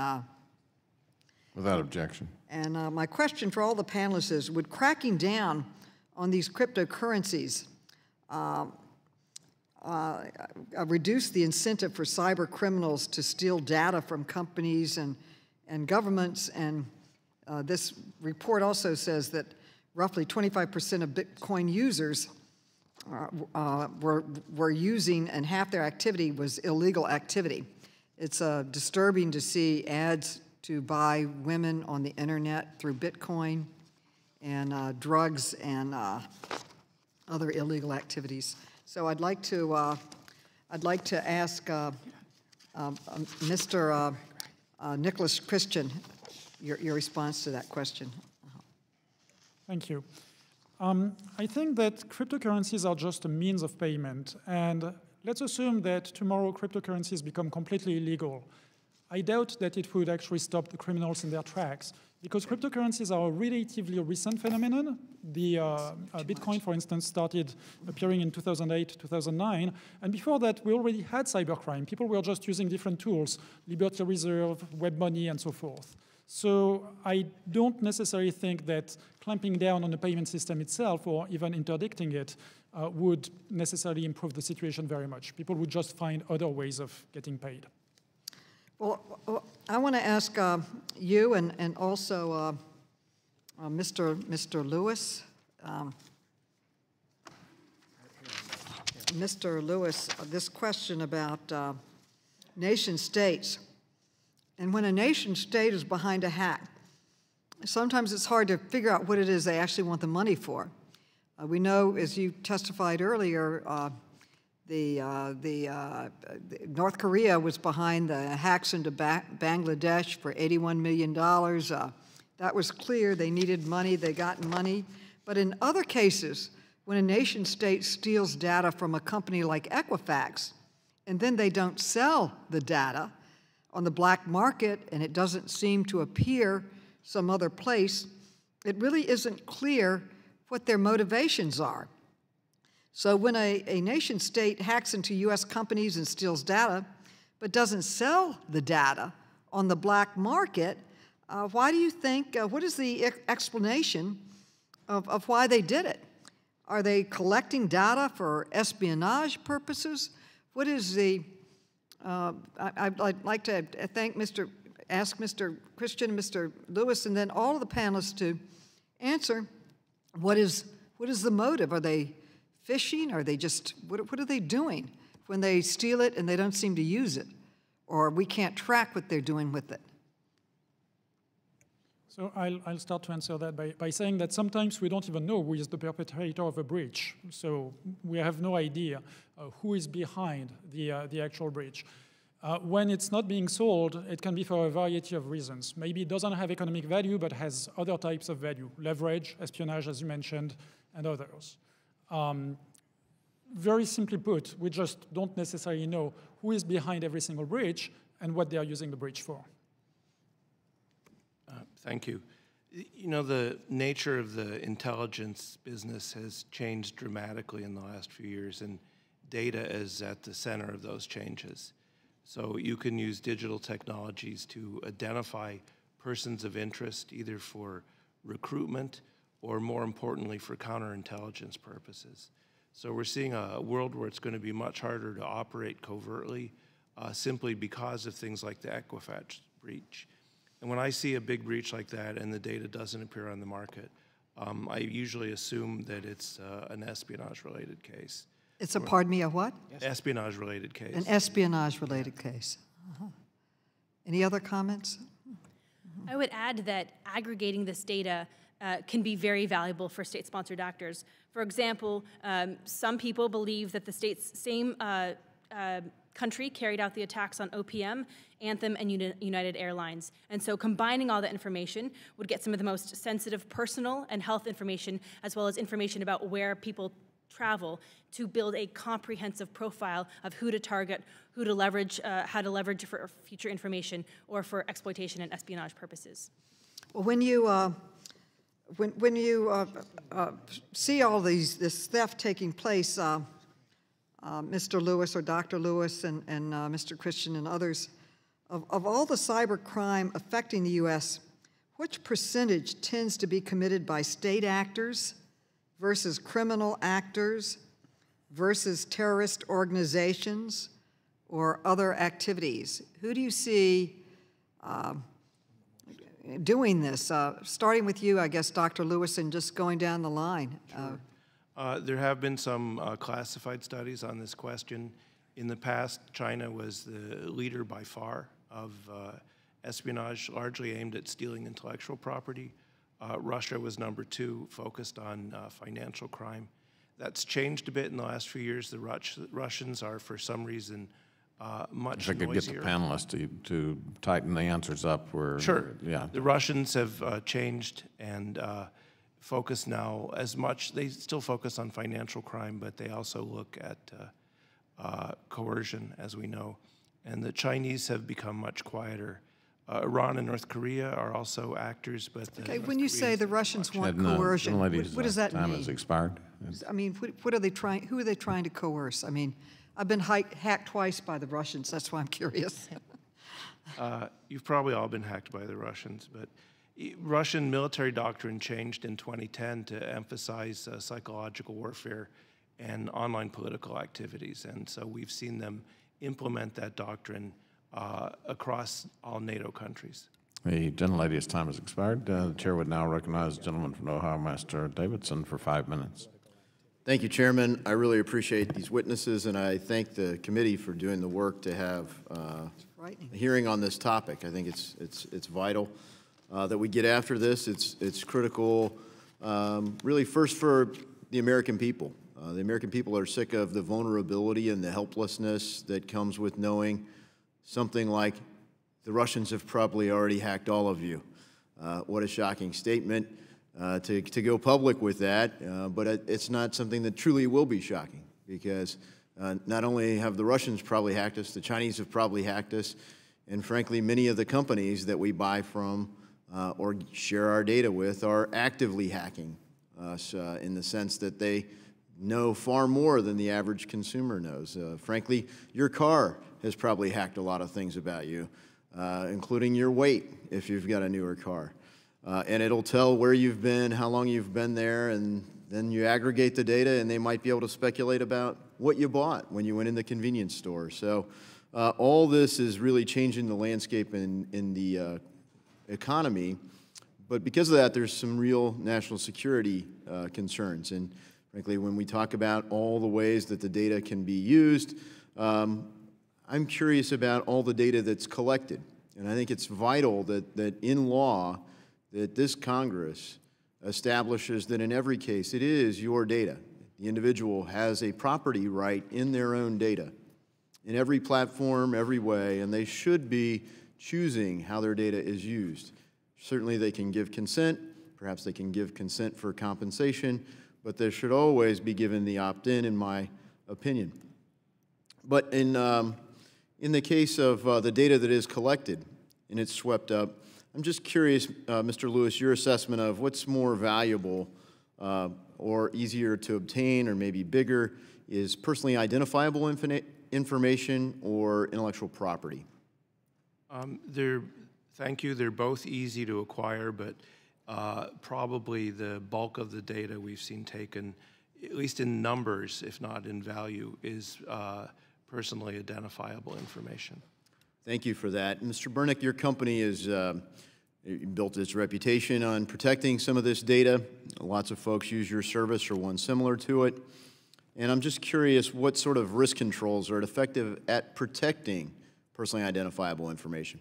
without objection. And my question for all the panelists is, would cracking down on these cryptocurrencies reduce the incentive for cyber criminals to steal data from companies and governments? And this report also says that roughly 25% of Bitcoin users were using, and half their activity was illegal activity. It's disturbing to see ads to buy women on the internet through Bitcoin and drugs and other illegal activities. So I'd like to ask Mr. Nicholas Christian your response to that question. Thank you. I think that cryptocurrencies are just a means of payment. And let's assume that tomorrow cryptocurrencies become completely illegal. I doubt that it would actually stop the criminals in their tracks, because cryptocurrencies are a relatively recent phenomenon. The Bitcoin, for instance, started appearing in 2008, 2009. And before that, we already had cybercrime. People were just using different tools, Liberty Reserve, web money, and so forth. So I don't necessarily think that clamping down on the payment system itself or even interdicting it would necessarily improve the situation very much. People would just find other ways of getting paid. Well, I want to ask you and also Mr. Lewis. Mr. Lewis, this question about nation states. And when a nation state is behind a hack, sometimes it's hard to figure out what it is they actually want the money for. We know, as you testified earlier, North Korea was behind the hacks into Bangladesh for $81 million. That was clear. They needed money. They got money. But in other cases, when a nation state steals data from a company like Equifax, and then they don't sell the data on the black market, and it doesn't seem to appear some other place, it really isn't clear what their motivations are. So when a nation state hacks into U.S. companies and steals data, but doesn't sell the data on the black market, why do you think, what is the explanation of why they did it? Are they collecting data for espionage purposes? What is the, I'd like to ask Mr. Christian, Mr. Lewis, and then all of the panelists to answer, what is the motive? Are they phishing? Are they just, what are they doing when they steal it and they don't seem to use it? Or we can't track what they're doing with it? So I'll start to answer that by saying that sometimes we don't even know who is the perpetrator of a breach. So we have no idea who is behind the actual breach. When it's not being sold, it can be for a variety of reasons. Maybe it doesn't have economic value, but has other types of value, leverage, espionage, as you mentioned, and others. Very simply put, we just don't necessarily know who is behind every single breach and what they are using the breach for. Thank you. You know, the nature of the intelligence business has changed dramatically in the last few years, and data is at the center of those changes. So you can use digital technologies to identify persons of interest, either for recruitment or, more importantly, for counterintelligence purposes. So we're seeing a world where it's going to be much harder to operate covertly simply because of things like the Equifax breach. And when I see a big breach like that and the data doesn't appear on the market, I usually assume that it's an espionage-related case. It's a, pardon me, a what? Espionage-related case. An espionage-related case. Any other comments? I would add that aggregating this data can be very valuable for state-sponsored actors. For example, some people believe that the state's same country carried out the attacks on OPM, Anthem, and United Airlines. And so combining all that information would get some of the most sensitive personal and health information, as well as information about where people travel, to build a comprehensive profile of who to target, who to leverage, how to leverage for future information or for exploitation and espionage purposes. Well, when you see all this theft taking place, Mr. Lewis or Dr. Lewis and Mr. Christian and others, of all the cyber crime affecting the U.S., which percentage tends to be committed by state actors versus criminal actors versus terrorist organizations or other activities? Who do you see doing this? Starting with you, I guess, Dr. Lewis, and just going down the line. Sure. There have been some classified studies on this question. In the past, China was the leader by far of espionage, largely aimed at stealing intellectual property. Russia was number 2, focused on financial crime. That's changed a bit in the last few years. The Russians are, for some reason, much noisier. If I could get the panelists to tighten the answers up. Sure. Yeah. The Russians have changed, and focus now as much, they still focus on financial crime, but they also look at coercion, as we know. And the Chinese have become much quieter. Iran and North Korea are also actors, but okay, when you say the Russians want coercion, what does that mean? Time has expired. I mean, what are they trying? Who are they trying to coerce? I mean, I've been hacked twice by the Russians. That's why I'm curious. You've probably all been hacked by the Russians, but Russian military doctrine changed in 2010 to emphasize psychological warfare and online political activities, and so we've seen them implement that doctrine across all NATO countries. The gentlelady's time has expired. The chair would now recognize the gentleman from Ohio, Mr. Davidson, for 5 minutes. Thank you, Chairman. I really appreciate these witnesses, and I thank the committee for doing the work to have a hearing on this topic. I think it's vital that we get after this. It's critical, really, first for the American people. The American people are sick of the vulnerability and the helplessness that comes with knowing something like the Russians have probably already hacked all of you. What a shocking statement to go public with that, but it's not something that truly will be shocking, because not only have the Russians probably hacked us, the Chinese have probably hacked us, and frankly, many of the companies that we buy from or share our data with are actively hacking us in the sense that they know far more than the average consumer knows. Frankly, your car has probably hacked a lot of things about you, including your weight if you've got a newer car. And it'll tell where you've been, how long you've been there, and then you aggregate the data, and they might be able to speculate about what you bought when you went in the convenience store. So all this is really changing the landscape in the economy. But because of that, there's some real national security concerns. And frankly, when we talk about all the ways that the data can be used, I'm curious about all the data that's collected. And I think it's vital that in law, that this Congress establishes that in every case, it is your data. The individual has a property right in their own data, in every platform, every way, and they should be choosing how their data is used. Certainly they can give consent, perhaps they can give consent for compensation, but they should always be given the opt-in, in my opinion. But in the case of the data that is collected and it's swept up, I'm just curious, Mr. Lewis, your assessment of what's more valuable or easier to obtain or maybe bigger, is personally identifiable information or intellectual property? Thank you. They're both easy to acquire, but probably the bulk of the data we've seen taken, at least in numbers, if not in value, is personally identifiable information. Thank you for that. Mr. Bernick, your company has built its reputation on protecting some of this data. Lots of folks use your service or one similar to it. And I'm just curious what sort of risk controls are effective at protecting personally identifiable information?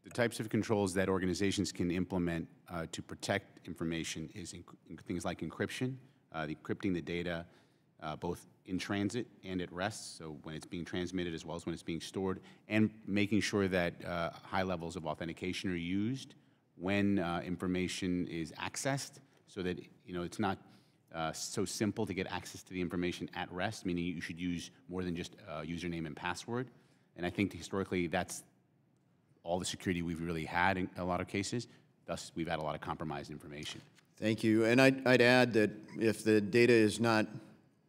The types of controls that organizations can implement to protect information is things like encryption, encrypting the data both in transit and at rest, so when it's being transmitted as well as when it's being stored, and making sure that high levels of authentication are used when information is accessed, so that it's not so simple to get access to the information at rest, meaning you should use more than just username and password. And I think historically that's all the security we've really had in a lot of cases. Thus, we've had a lot of compromised information. Thank you. And I'd add that if the data is not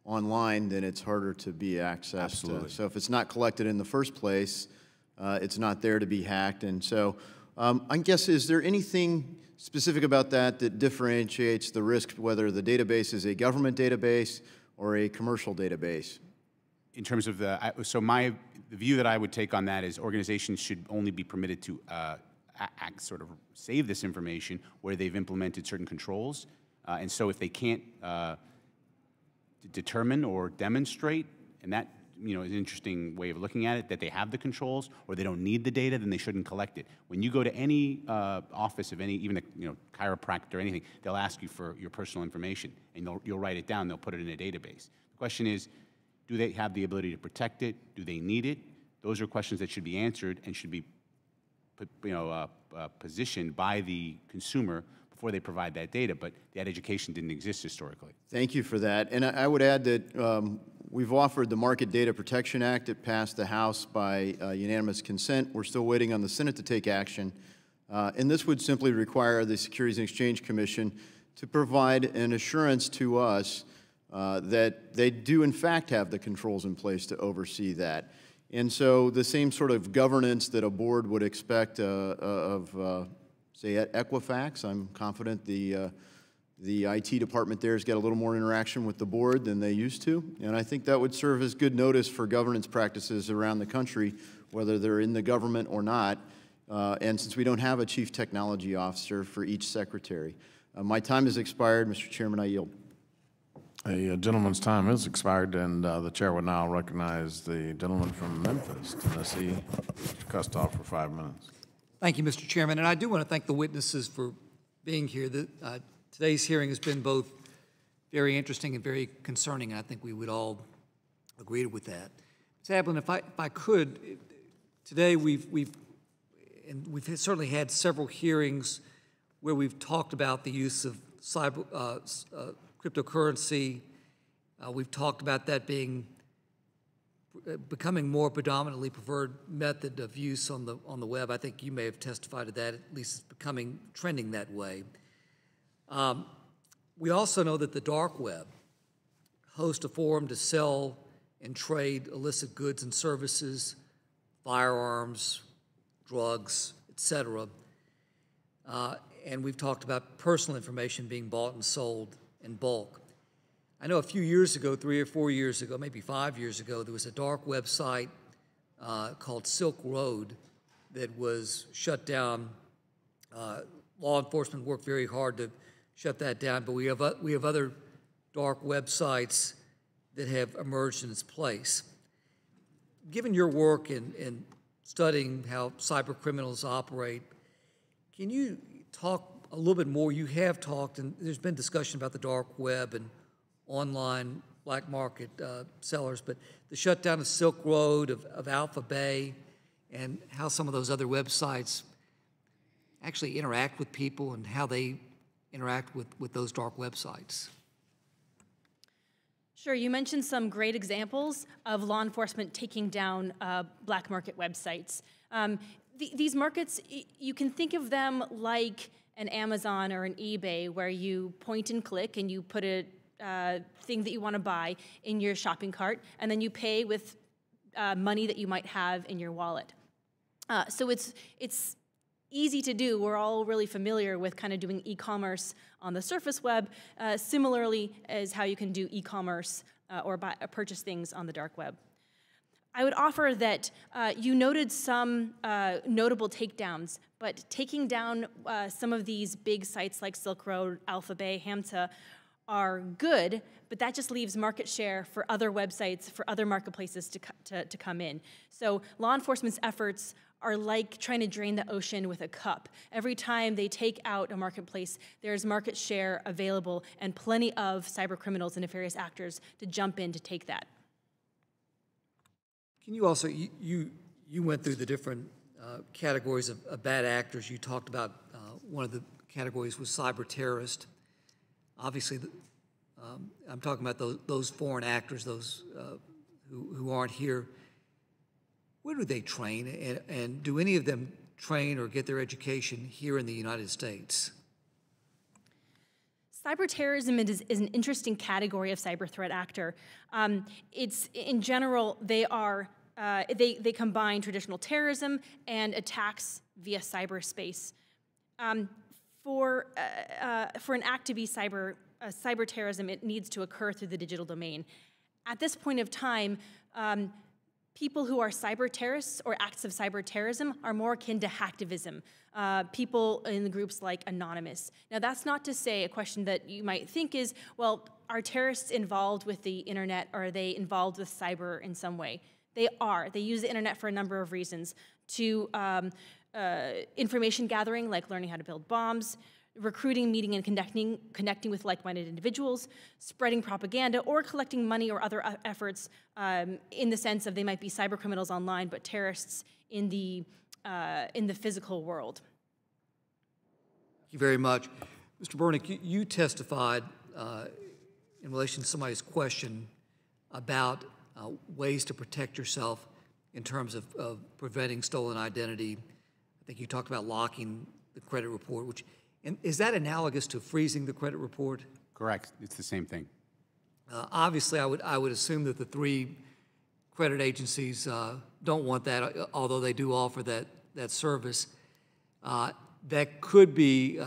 online, then it's harder to be accessed. Absolutely. So if it's not collected in the first place, it's not there to be hacked. And so I guess, is there anything specific about that that differentiates the risk, whether the database is a government database or a commercial database? In terms of the view that I would take on that is organizations should only be permitted to sort of save this information where they've implemented certain controls. And so if they can't determine or demonstrate, and that is an interesting way of looking at it, that they have the controls or they don't need the data, then they shouldn't collect it. When you go to any office of any, even a chiropractor or anything, they'll ask you for your personal information, and you'll write it down, they'll put it in a database. The question is, do they have the ability to protect it? Do they need it? Those are questions that should be answered and should be positioned by the consumer before they provide that data, but that education didn't exist historically. Thank you for that. And I would add that we've offered the Market Data Protection Act. It passed the House by unanimous consent. We're still waiting on the Senate to take action. And this would simply require the Securities and Exchange Commission to provide an assurance to us that they do in fact have the controls in place to oversee that. And so the same sort of governance that a board would expect of, say, at Equifax, I'm confident the IT department there has got a little more interaction with the board than they used to. And I think that would serve as good notice for governance practices around the country, whether they're in the government or not. And since we don't have a chief technology officer for each secretary. My time has expired. Mr. Chairman, I yield. A gentleman's time has expired, and the chair would now recognize the gentleman from Memphis, Tennessee, Mr. Kustoff, for 5 minutes. Thank you, Mr. Chairman. And I do want to thank the witnesses for being here. Today's hearing has been both very interesting and very concerning, and I think we would all agree with that. Ms. Ablin, if I could, today we've certainly had several hearings where we've talked about the use of cryptocurrency. We've talked about that becoming more predominantly preferred method of use on the web. I think you may have testified to that, at least it's trending that way. We also know that the dark web hosts a forum to sell and trade illicit goods and services, firearms, drugs, etc. And we've talked about personal information being bought and sold in bulk. I know a few years ago, 3 or 4 years ago, maybe 5 years ago, there was a dark website called Silk Road that was shut down. Law enforcement worked very hard to shut that down, but we have other dark websites that have emerged in its place. Given your work in studying how cyber criminals operate, can you talk a little bit more? You have talked, and there's been discussion about the dark web and online black market sellers, but the shutdown of Silk Road, of Alpha Bay, and how some of those other websites actually interact with people and how they interact with those dark websites. Sure, you mentioned some great examples of law enforcement taking down black market websites. These markets, you can think of them like an Amazon or an eBay, where you point and click and you put a thing that you want to buy in your shopping cart, and then you pay with money that you might have in your wallet. So it's easy to do. We're all really familiar with kind of doing e-commerce on the surface web, similarly as how you can do e-commerce or purchase things on the dark web. I would offer that you noted some notable takedowns, but taking down some of these big sites like Silk Road, Alpha Bay, Hamta are good, but that just leaves market share for other websites, for other marketplaces to come in. So law enforcement's efforts are like trying to drain the ocean with a cup. Every time they take out a marketplace, there's market share available and plenty of cyber criminals and nefarious actors to jump in to take that. Can you also, you went through the different categories of bad actors. You talked about one of the categories was cyber terrorist. Obviously, I'm talking about those foreign actors, those who aren't here. Where do they train, and do any of them train or get their education here in the United States? Cyber terrorism is an interesting category of cyber threat actor. It's, in general, they combine traditional terrorism and attacks via cyberspace. For an act to be cyber terrorism, it needs to occur through the digital domain. At this point of time, people who are cyber terrorists or acts of cyber terrorism are more akin to hacktivism, people in the groups like Anonymous. Now, that's not to say, a question that you might think is, well, are terrorists involved with the internet, or are they involved with cyber in some way? They are. They use the internet for a number of reasons. To information gathering, like learning how to build bombs, recruiting, meeting, and connecting with like-minded individuals, spreading propaganda, or collecting money or other efforts in the sense of they might be cyber criminals online, but terrorists in the in the physical world. Thank you very much. Mr. Bernick, you testified in relation to somebody's question about ways to protect yourself in terms of preventing stolen identity. I think you talked about locking the credit report, and is that analogous to freezing the credit report? Correct. It's the same thing. Obviously, I would assume that the three credit agencies don't want that, although they do offer that service. That could be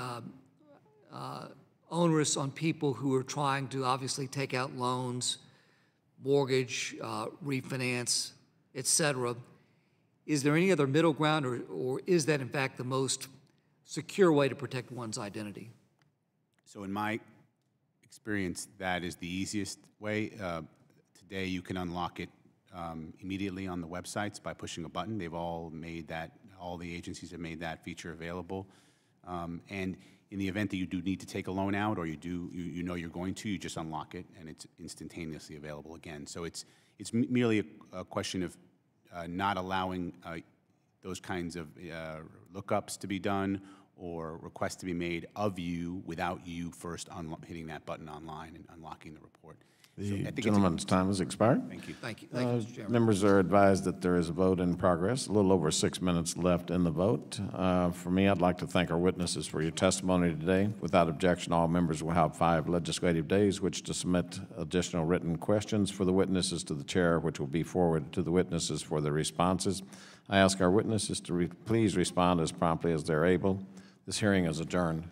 onerous on people who are trying to obviously take out loans, mortgage, refinance, et cetera. Is there any other middle ground, or is that in fact the most secure way to protect one's identity? So in my experience, that is the easiest way. Today you can unlock it immediately on the websites by pushing a button. They've all made that, all the agencies have made that feature available. And in the event that you do need to take a loan out, or you know you're going to, you just unlock it and it's instantaneously available again. So it's merely a question of not allowing those kinds of lookups to be done or requests to be made of you without you first hitting that button online and unlocking the report. The gentleman's time has expired. Thank you. Thank you, Mr. Chairman. Members are advised that there is a vote in progress, a little over 6 minutes left in the vote. For me, I'd like to thank our witnesses for your testimony today. Without objection, all members will have 5 legislative days which to submit additional written questions for the witnesses to the chair, which will be forwarded to the witnesses for their responses. I ask our witnesses to please respond as promptly as they're able. This hearing is adjourned.